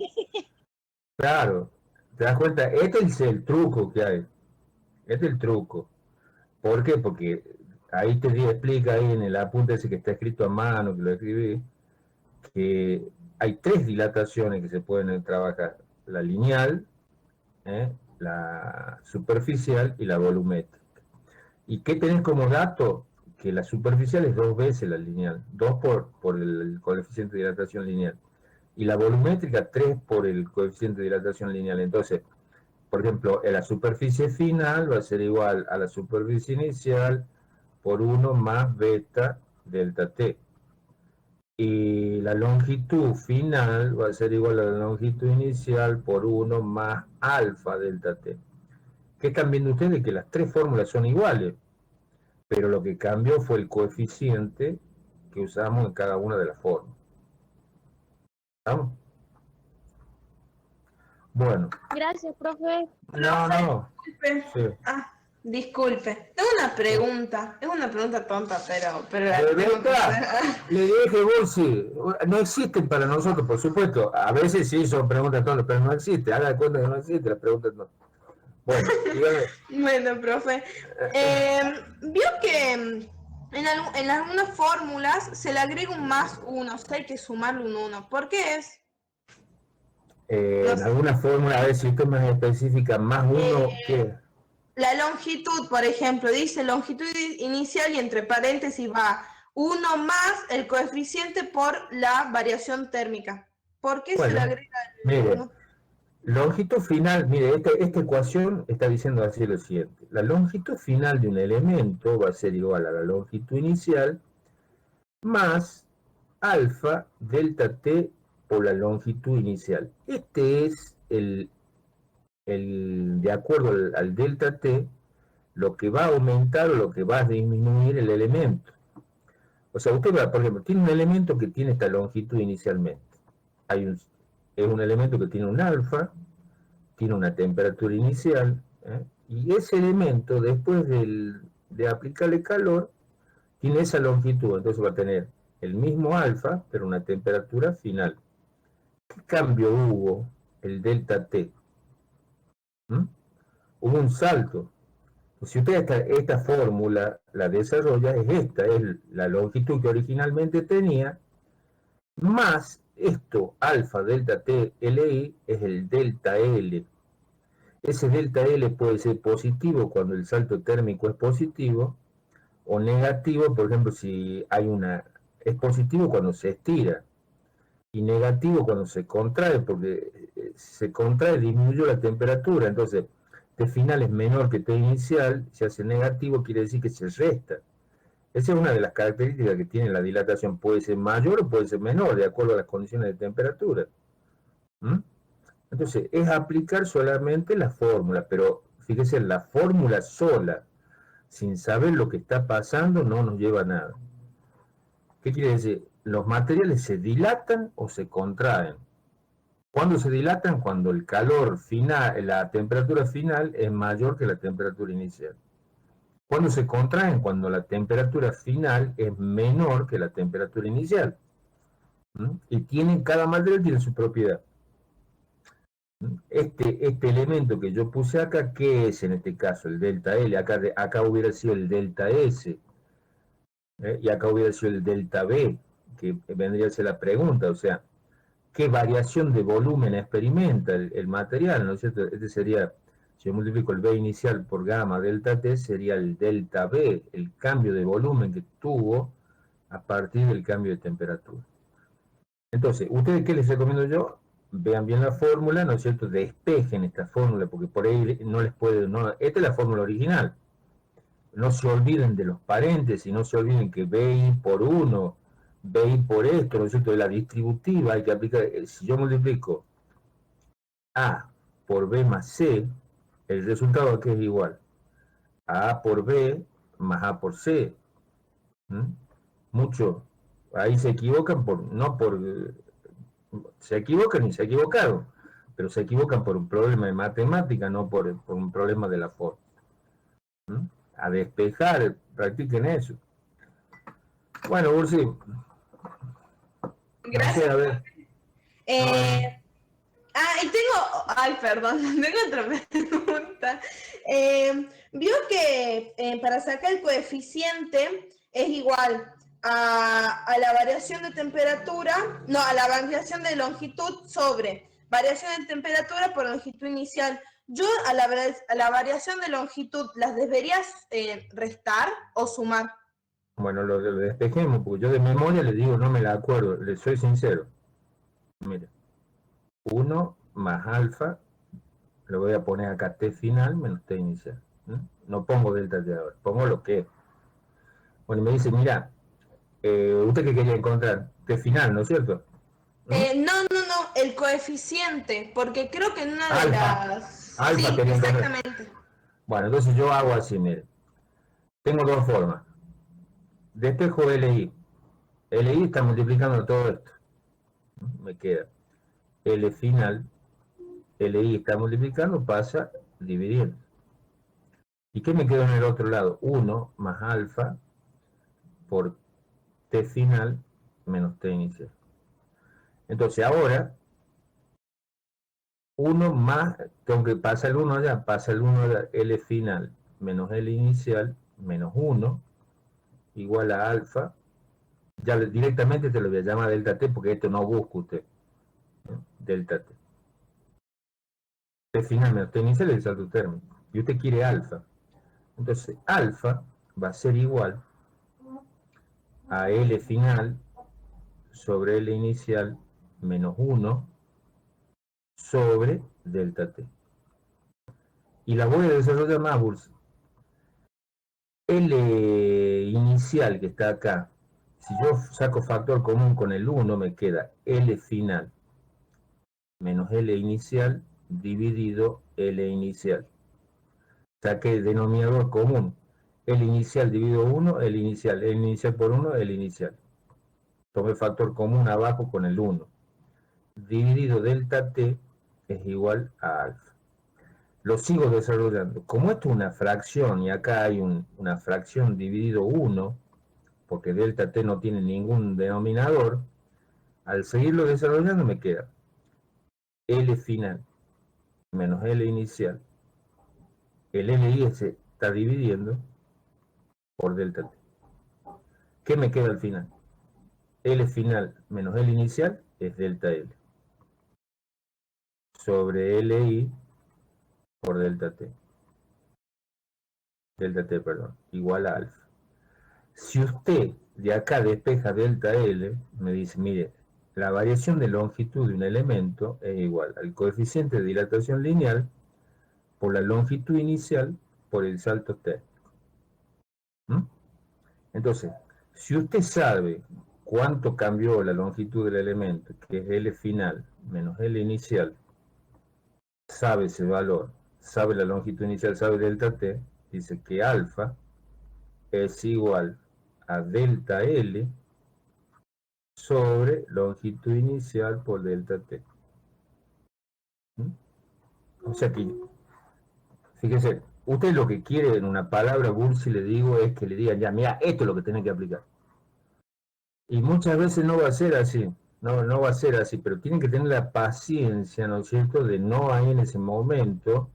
claro. ¿Te das cuenta? Este es el truco que hay. Este es el truco. ¿Por qué? Porque ahí explica ahí en el apunte ese que está escrito a mano, que lo escribí, que hay 3 dilataciones que se pueden trabajar. La lineal, la superficial y la volumétrica. ¿Y qué tenés como dato? Que la superficial es 2 veces la lineal, 2 por el coeficiente de dilatación lineal. Y la volumétrica 3 por el coeficiente de dilatación lineal. Entonces, por ejemplo, la superficie final va a ser igual a la superficie inicial por 1 más beta delta t. Y la longitud final va a ser igual a la longitud inicial por 1 más alfa delta t. ¿Qué están viendo ustedes? Que las 3 fórmulas son iguales, pero lo que cambió fue el coeficiente que usamos en cada una de las formas. ¿Estamos? Bueno. Gracias, profe. No. Disculpe. Sí. Disculpe. Tengo una pregunta. Es una pregunta tonta, pero la ¿De tengo que verdad? hacer. Le dije, Bolsi, no existen para nosotros, por supuesto. A veces sí son preguntas tontas, pero no existe. Haga de cuenta que no existe las preguntas tontas. Bueno, dígame. Bueno, profe. Vio que en algunas fórmulas se le agrega un más 1, o sea, hay que sumarle un 1. ¿Por qué es? En alguna fórmula, a ver si usted es más específica, más 1, ¿qué? La longitud, por ejemplo, dice longitud inicial y entre paréntesis va 1 más el coeficiente por la variación térmica. ¿Por qué se le agrega el 1? Longitud final, mire, esta ecuación está diciendo así lo siguiente. La longitud final de un elemento va a ser igual a la longitud inicial más alfa delta t por la longitud inicial. Este es de acuerdo al delta t, lo que va a aumentar o lo que va a disminuir el elemento. O sea, usted va, por ejemplo, tiene un elemento que tiene esta longitud inicialmente. Es un elemento que tiene un alfa, tiene una temperatura inicial, y ese elemento, después de aplicarle calor, tiene esa longitud, entonces va a tener el mismo alfa, pero una temperatura final. ¿Qué cambio hubo? El delta T. Hubo un salto. Si usted esta fórmula la desarrolla, es la longitud que originalmente tenía, más esto, alfa, delta T, LI, es el delta L. Ese delta L puede ser positivo cuando el salto térmico es positivo, o negativo, por ejemplo, si es positivo cuando se estira, y negativo cuando se contrae, porque si se contrae disminuye la temperatura, entonces T final es menor que T inicial, se hace negativo, quiere decir que se resta. Esa es una de las características que tiene la dilatación, puede ser mayor o puede ser menor, de acuerdo a las condiciones de temperatura. Entonces, es aplicar solamente la fórmula, pero fíjese, la fórmula sola, sin saber lo que está pasando, no nos lleva a nada. ¿Qué quiere decir? Los materiales se dilatan o se contraen. ¿Cuándo se dilatan? Cuando el calor final, la temperatura final es mayor que la temperatura inicial. ¿Cuándo se contraen? Cuando la temperatura final es menor que la temperatura inicial. Y cada material tiene su propiedad. Este elemento que yo puse acá, ¿qué es en este caso? El delta L. Acá hubiera sido el delta S. Y acá hubiera sido el delta B, que vendría a ser la pregunta, o sea, ¿qué variación de volumen experimenta el material? ¿No es cierto? Este sería, si yo multiplico el B inicial por gamma delta T, sería el delta B, el cambio de volumen que tuvo a partir del cambio de temperatura. Entonces, ¿ustedes qué les recomiendo yo? Vean bien la fórmula, ¿no es cierto? Despejen esta fórmula, porque por ahí no les puede... esta es la fórmula original. No se olviden de los paréntesis, no se olviden que BI por 1, BI por esto, ¿no es cierto? De la distributiva hay que aplicar, si yo multiplico A por B más C, el resultado aquí es igual a A por B más A por C. Mucho, ahí se equivocan se equivocan y se equivocaron, pero se equivocan por un problema de matemática, no por un problema de la forma. A despejar, practiquen eso. Bueno, Ursi. Gracias. No sé, a ver. Y tengo, ay, perdón, tengo otra pregunta. Vio que para sacar el coeficiente es igual a la variación de temperatura, no, a la variación de longitud sobre variación de temperatura por longitud inicial. Yo a la variación de longitud, ¿las deberías restar o sumar? Bueno, lo despejemos, porque yo de memoria le digo, no me la acuerdo, le soy sincero. Mire, 1 más alfa, le voy a poner acá t final menos t inicial. No pongo delta t ahora, pongo lo que es. Bueno, me dice, mira, ¿usted qué quería encontrar? T final, ¿no es cierto? No, el coeficiente, porque creo que en una de las... Alfa sí, exactamente. Bueno, entonces yo hago así, mire. Tengo dos formas. Despejo LI. LI está multiplicando todo esto. Me queda L final. LI está multiplicando, pasa dividiendo. ¿Y qué me quedó en el otro lado? 1 más alfa por T final menos T inicial. Entonces ahora, 1 más, tengo que pasar el 1 allá, pasa el 1 allá, L final menos L inicial menos 1 igual a alfa. Ya directamente te lo voy a llamar delta T porque esto no busca usted. Delta T. T final menos T inicial es el salto térmico. Y usted quiere alfa. Entonces, alfa va a ser igual a L final sobre L inicial menos 1 sobre delta T. Y la voy a desarrollar más, Burs. L inicial que está acá, si yo saco factor común con el 1, me queda L final menos L inicial dividido L inicial. Saqué el denominador común. L inicial dividido 1, L inicial por 1, L inicial. Tomé factor común abajo con el 1. Dividido delta T es igual a alfa. Lo sigo desarrollando. Como esto es una fracción y acá hay una fracción dividido 1, porque delta T no tiene ningún denominador, al seguirlo desarrollando me queda L final menos L inicial. El LI se está dividiendo por delta T. ¿Qué me queda al final? L final menos L inicial es delta L. Sobre LI por delta T. Delta T, perdón. Igual a alfa. Si usted de acá despeja delta L, me dice, mire, la variación de longitud de un elemento es igual al coeficiente de dilatación lineal por la longitud inicial por el salto térmico. Entonces, si usted sabe cuánto cambió la longitud del elemento, que es L final menos L inicial, sabe ese valor, sabe la longitud inicial, sabe delta T, dice que alfa es igual a delta L sobre longitud inicial por delta T. O sea que, fíjese, usted lo que quiere en una palabra, Bursi, le digo, es que le digan, ya, mira, esto es lo que tiene que aplicar. Y muchas veces no va a ser así, no va a ser así, pero tienen que tener la paciencia, ¿no es cierto?, de no ahí en ese momento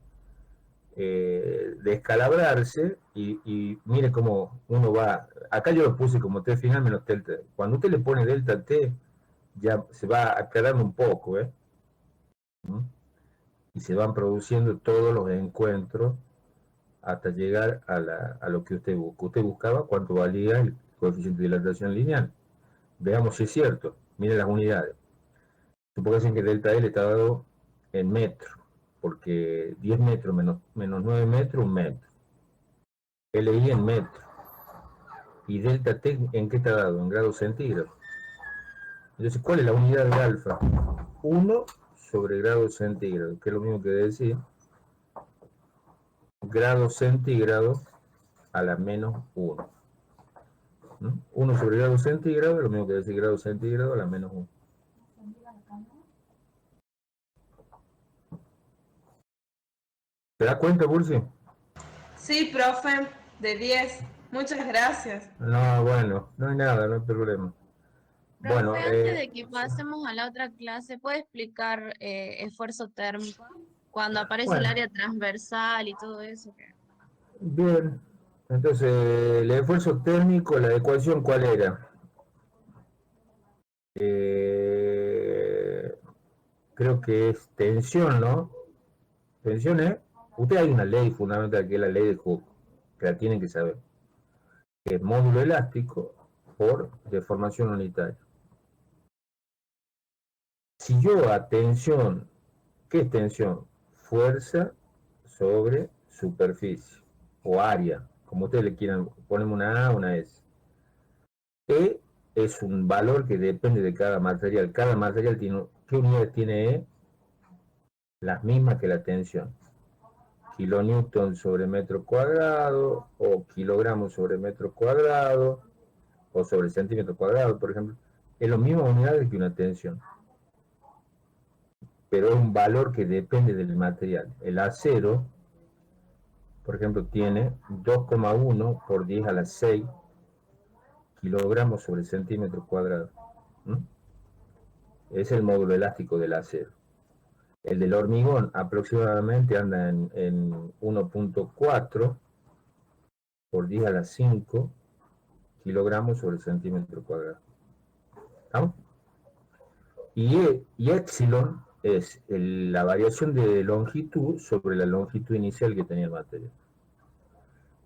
descalabrarse y mire cómo uno va, acá yo lo puse como T final menos delta. Cuando usted le pone delta T, ya se va aclarando un poco, y se van produciendo todos los encuentros hasta llegar a lo que usted busca. Usted buscaba cuánto valía el coeficiente de dilatación lineal. Veamos si es cierto. Miren las unidades. Supongan que delta L está dado en metro, porque 10 metros menos 9 metros, 1 metro. LI en metro. ¿Y delta T en qué está dado? En grados centígrados. Entonces, ¿cuál es la unidad de alfa? 1 sobre grados centígrados, que es lo mismo que decir grados centígrados a la menos 1. 1 sobre grados centígrados es lo mismo que decir grados centígrados a la menos 1. das cuenta, Bursi? Sí, profe, de 10. Muchas gracias. No, bueno, no hay nada, no hay problema. Profe, Bueno, antes de que pasemos a la otra clase, ¿puede explicar esfuerzo térmico? Cuando aparece el bueno, área transversal y todo eso. bien. Entonces, el esfuerzo térmico, la ecuación, ¿cuál era? Creo que es tensión, ¿no? Tensión es, usted hay una ley fundamental que es la ley de Hooke, que la tienen que saber, que es módulo elástico por deformación unitaria. Si yo a tensión, ¿qué es tensión? Fuerza sobre superficie, o área, como ustedes le quieran, ponemos una A, una S. E es un valor que depende de cada material. Cada material tiene, ¿qué unidades tiene E? Las mismas que la tensión. Kilonewton sobre metro cuadrado, o kilogramos sobre metro cuadrado, o sobre centímetro cuadrado, por ejemplo. Es lo mismo unidades que una tensión. Pero es un valor que depende del material. El acero, por ejemplo, tiene 2,1 por 10 a la 6 kilogramos sobre centímetro cuadrado. Es el módulo elástico del acero. El del hormigón aproximadamente anda en 1,4 por 10 a la 5 kilogramos sobre centímetro cuadrado. ¿Estamos? Y epsilon es la variación de longitud sobre la longitud inicial que tenía el material.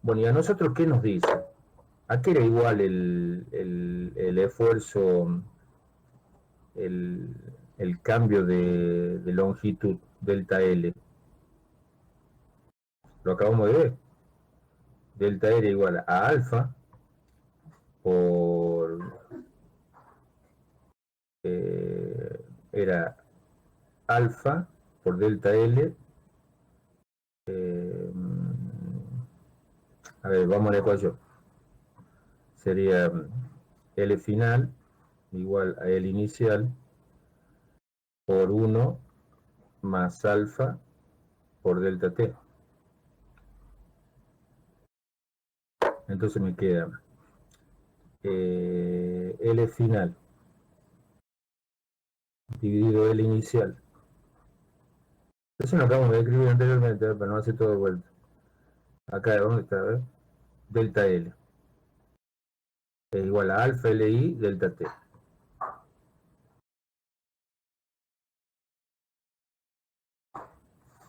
Bueno, ¿y a nosotros qué nos dice? ¿A qué era igual el esfuerzo, el cambio de longitud, delta L? Lo acabamos de ver. Delta L igual a alfa por... era alfa por delta L. A ver, vamos a la ecuación. Sería L final igual a L inicial por 1 más alfa por delta T. Entonces me queda L final dividido L inicial. Eso lo acabamos de escribir anteriormente, para no hacer todo de vuelta. Acá, ¿dónde está? ¿Ver? Delta L es igual a alfa LI delta T.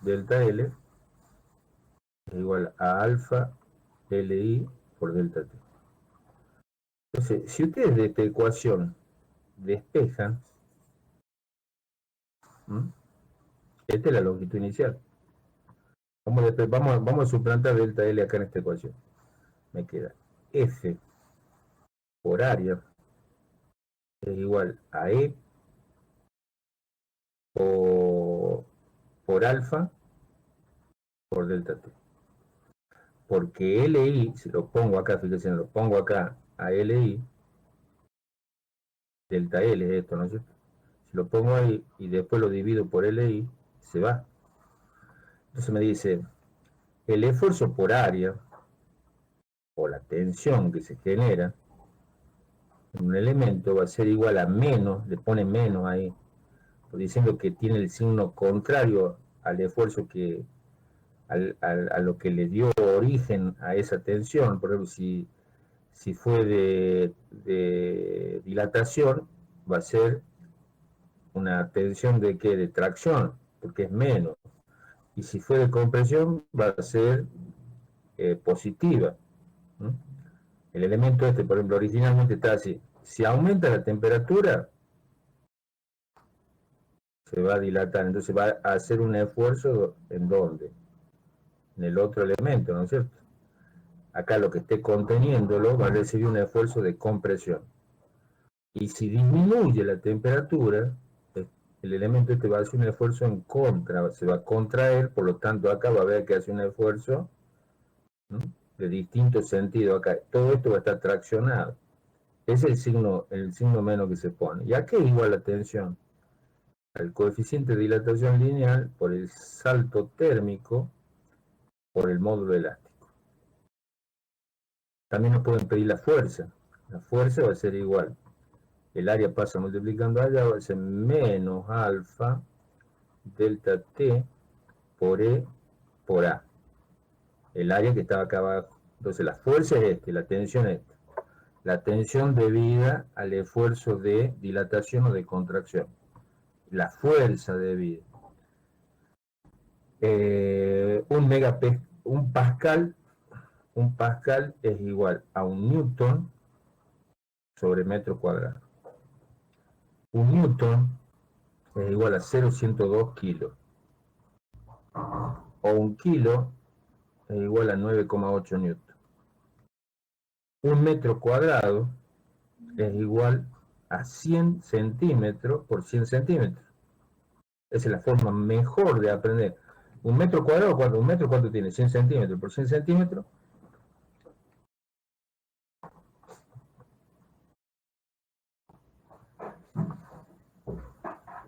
Delta L es igual a alfa LI por delta T. Entonces, si ustedes de esta ecuación despejan, esta es la longitud inicial. Vamos a suplantar delta L acá en esta ecuación. Me queda F por área es igual a E por alfa por delta T. Porque LI, si lo pongo acá, fíjense, lo pongo acá a LI, delta L es esto, ¿no es cierto? Si lo pongo ahí y después lo divido por LI, se va. Entonces me dice, el esfuerzo por área, o la tensión que se genera en un elemento va a ser igual a menos, le pone menos ahí, diciendo que tiene el signo contrario al esfuerzo que, a lo que le dio origen a esa tensión. Por ejemplo, si fue de dilatación, va a ser una tensión de ¿qué? De tracción, porque es menos. Y si fue de compresión, va a ser positiva. El elemento este, por ejemplo, originalmente está así. Si aumenta la temperatura, se va a dilatar. Entonces va a hacer un esfuerzo, ¿en dónde? En el otro elemento, ¿no es cierto? Acá lo que esté conteniéndolo va a recibir un esfuerzo de compresión. Y si disminuye la temperatura, el elemento este va a hacer un esfuerzo en contra, se va a contraer, por lo tanto acá va a haber que hacer un esfuerzo, ¿no?, de distinto sentido acá. Todo esto va a estar traccionado. Es el signo menos que se pone. ¿Y a qué es igual la tensión? Al coeficiente de dilatación lineal por el salto térmico por el módulo elástico. También nos pueden pedir la fuerza. La fuerza va a ser igual. El área pasa multiplicando allá, va a ser menos alfa delta T por E por A. El área que estaba acá abajo. Entonces la fuerza es la tensión es esta. La tensión debida al esfuerzo de dilatación o de contracción. La fuerza debida. Un pascal es igual a un newton sobre metro cuadrado. Un newton es igual a 0,102 kilos. O un kilo es igual a 9,8 newton. Un metro cuadrado es igual a 100 centímetros por 100 centímetros. Esa es la forma mejor de aprender. Un metro cuadrado, ¿un metro cuánto tiene? 100 centímetros por 100 centímetros.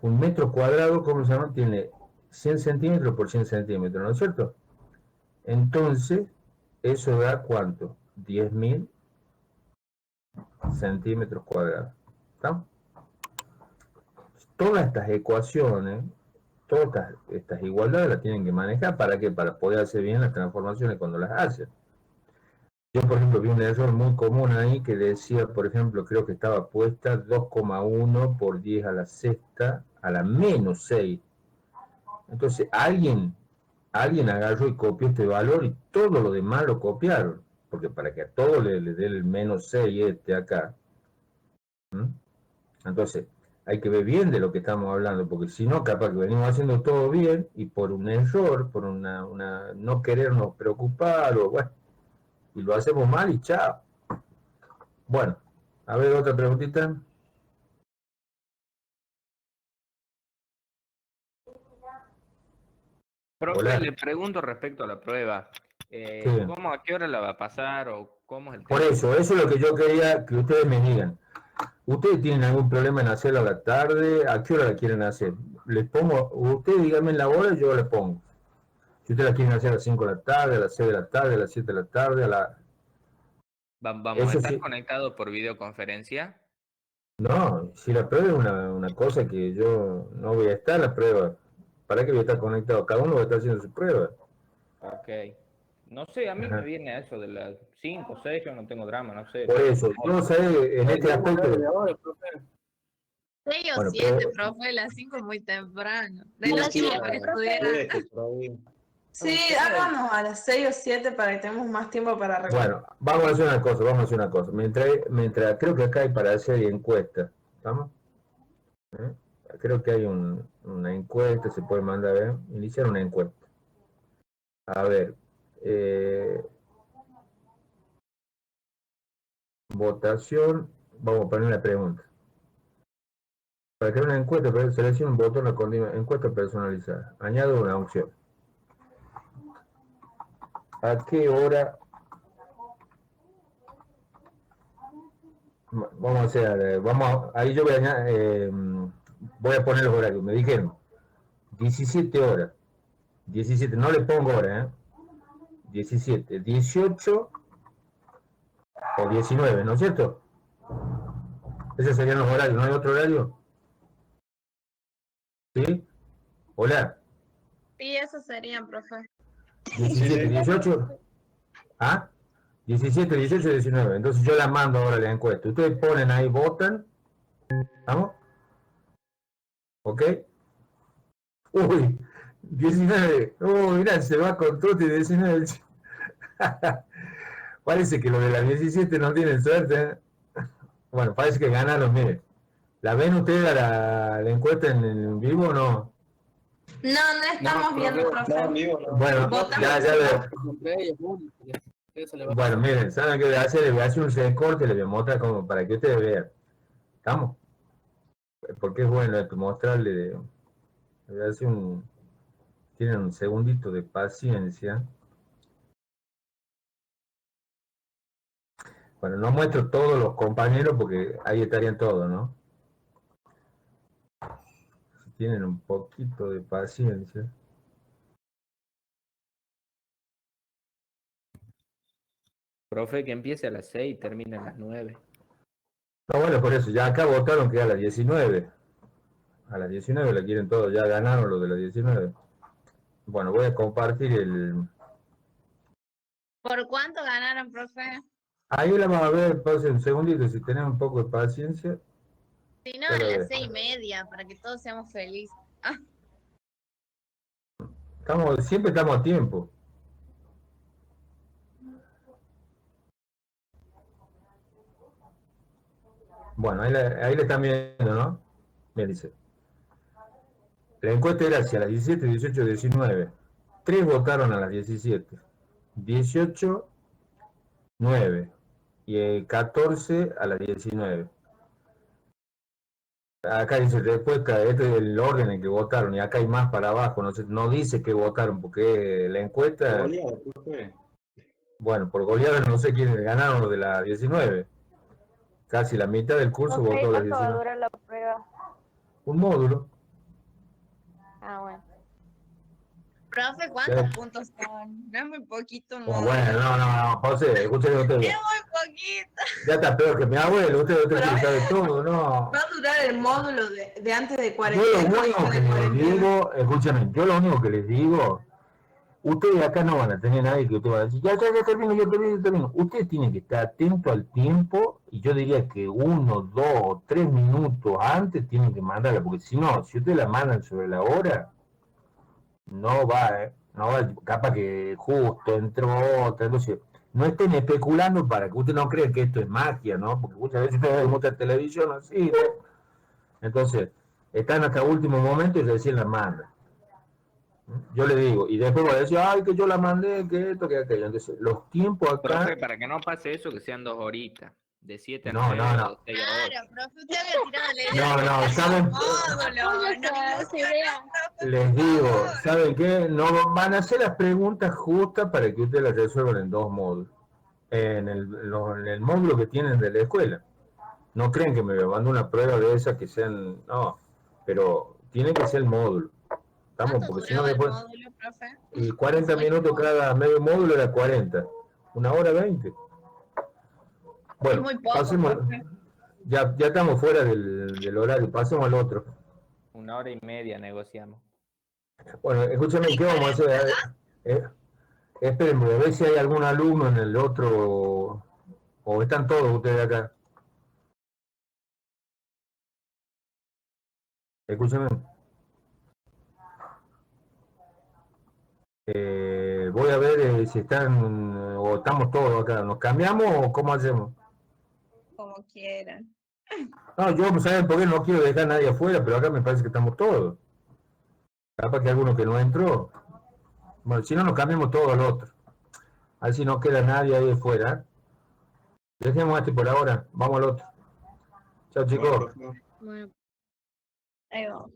Un metro cuadrado, ¿cómo se llama? Tiene 100 centímetros por 100 centímetros, ¿no es cierto? Entonces, eso da ¿cuánto? 10.000 centímetros cuadrados. ¿Está? Todas estas ecuaciones, todas estas igualdades las tienen que manejar. ¿Para qué? Para poder hacer bien las transformaciones cuando las hacen. Yo, por ejemplo, vi un error muy común ahí que decía, por ejemplo, creo que estaba puesta 2,1 por 10 a la sexta a la menos 6. Entonces, alguien agarró y copió este valor y todo lo demás lo copiaron. Porque para que a todo le dé el menos 6 acá. Entonces, hay que ver bien de lo que estamos hablando, porque si no, capaz que venimos haciendo todo bien y por un error, por una no querernos preocupar, o bueno, y lo hacemos mal y chao. Bueno, a ver otra preguntita. Profe, Hola. le pregunto respecto a la prueba. Sí. ¿Cómo, a qué hora la va a pasar o cómo es el Por tema? eso es lo que yo quería que ustedes me digan. ¿Ustedes tienen algún problema en hacerla a la tarde? ¿A qué hora la quieren hacer? Les pongo, ustedes díganme la hora y yo la pongo. Si ustedes la quieren hacer a las 5 de la tarde, a las 6 de la tarde, a las 7 de la tarde, a la... ¿Vamos Eso a estar sí. conectados por videoconferencia? No, si la prueba es una cosa que yo no voy a estar en la prueba. ¿Para qué voy a estar conectado? Cada uno va a estar haciendo su prueba. Ok. No sé, a mí me Ajá. viene a eso de las 5, 6, yo no tengo drama, no sé. Por eso, yo sé en este aspecto... 6 o Bueno, 7, profe, las 5 muy temprano. De A los las tiempos 7, que profe. estudiara. Sí, hagamos a las 6 o 7 para que tengamos más tiempo para recordar. Bueno, vamos a hacer una cosa. Mientras creo que acá hay para hacer encuestas, ¿estamos? Creo que hay una encuesta, se puede mandar, iniciar una encuesta. A ver, votación, vamos a poner una pregunta. Para crear una encuesta, selecciona un botón a continuación, encuesta personalizada. Añado una opción. ¿A qué hora? Vamos a hacer, ahí yo voy a poner los horarios. Me dijeron 17 horas. 17, no le pongo hora, 17, 18 o 19, ¿no es cierto? Esos serían los horarios, ¿no hay otro horario? ¿Sí? Hola. Sí, eso serían, profe. 17, 18. ¿Ah? 17, 18, 19. Entonces yo la mando ahora la encuesta. Ustedes ponen ahí, votan. ¿Vamos? ¿Ok? Uy, 19. Uy, mirá, se va con trote 19. Parece que los de la 17 no tienen suerte. Bueno, parece que ganaron, miren. ¿La ven ustedes a la encuesta en vivo o no? No, no estamos viendo, profe. Bueno, ya veo. Bueno, miren, ¿saben qué voy a hacer? Les voy a hacer un recorte, les voy a mostrar como para que ustedes vean. ¿Estamos? Porque es bueno esto, mostrarle. Les voy a hacer tienen un segundito de paciencia. Bueno, no muestro todos los compañeros porque ahí estarían todos, ¿no? Si tienen un poquito de paciencia. Profe, que empiece a las 6 y termine a las 9. No, bueno, por eso, ya acá votaron que a las 19. A las 19 la quieren todos, ya ganaron lo de las 19. Bueno, voy a compartir el... ¿Por cuánto ganaron, profe? Ahí la vamos a ver, pause un segundito, si tenemos un poco de paciencia. Si no, Pero a a las ver. 6:30, para que todos seamos felices. Siempre estamos a tiempo. Bueno, ahí le están viendo, ¿no? Me dice. La encuesta era hacia las 17, 18, 19. 3 votaron a las 17. 18, 9. Y 14 a las 19. Acá dice respuesta, este es el orden en que votaron, y acá hay más para abajo, no dice que votaron, porque la encuesta, Goleada, profe. bueno, por goleada no sé quiénes ganaron los de la 19. Casi la mitad del curso Profe, votó a las ¿cuánto va a 19. durar la prueba? Un módulo. Ah, bueno. Profe, ¿cuántos puntos son? No es muy poquito, ¿no? Bueno, no, José, escúcheme usted. Es muy poquito. Ya está peor que mi abuelo, usted sabe todo, ¿no? Va a durar el módulo de antes de Yo 40. lo único que les digo, escúchame, yo lo único que les digo, ustedes acá no van a tener nadie que usted va a decir, ya termino. Ustedes tienen que estar atentos al tiempo, y yo diría que 1, 2 o 3 minutos antes tienen que mandarla, porque si no, si ustedes la mandan sobre la hora, no va, capaz que justo entró otra, entonces no estén especulando para que ustedes no crean que esto es magia, ¿no? Porque muchas veces ustedes ven mucha televisión así, ¿no? Entonces, están hasta último momento y recién la mandan. Yo le digo, y después voy a decir, ay, que yo la mandé, que esto, que aquello. Entonces, los tiempos acá... Profe, para que no pase eso, que sean 2 horitas. De 7 a No, 9 no. o 6 a 8. Claro, profe, usted había tirado la idea. No, ¿saben? Les digo, ¿saben qué? No van a hacer las preguntas justas para que ustedes las resuelvan en 2 módulos. En el módulo que tienen de la escuela. No creen que me mando una prueba de esas que sean... No, pero tiene que ser el módulo. Estamos, porque si no después... Módulo, profe? Y 40 minutos cada medio módulo era 40. 1 hora 20. Bueno, muy poco, pasemos. Ya estamos fuera del horario, pasemos al otro. 1 hora y media negociamos. Bueno, escúchame, ¿qué vamos a hacer? Esperen, voy a ver si hay algún alumno en el otro, o están todos ustedes acá. Escúchame. Voy a ver si están, o estamos todos acá. ¿Nos cambiamos o cómo hacemos? Como quieran. No, yo, ¿saben por qué? No quiero dejar a nadie afuera, pero acá me parece que estamos todos. Capaz que alguno que no entró. Bueno, si no, nos cambiamos todo al otro. A ver si no queda nadie ahí afuera. Dejemos este por ahora. Vamos al otro. Chao, chicos. Bueno, profe. Bueno, ahí vamos.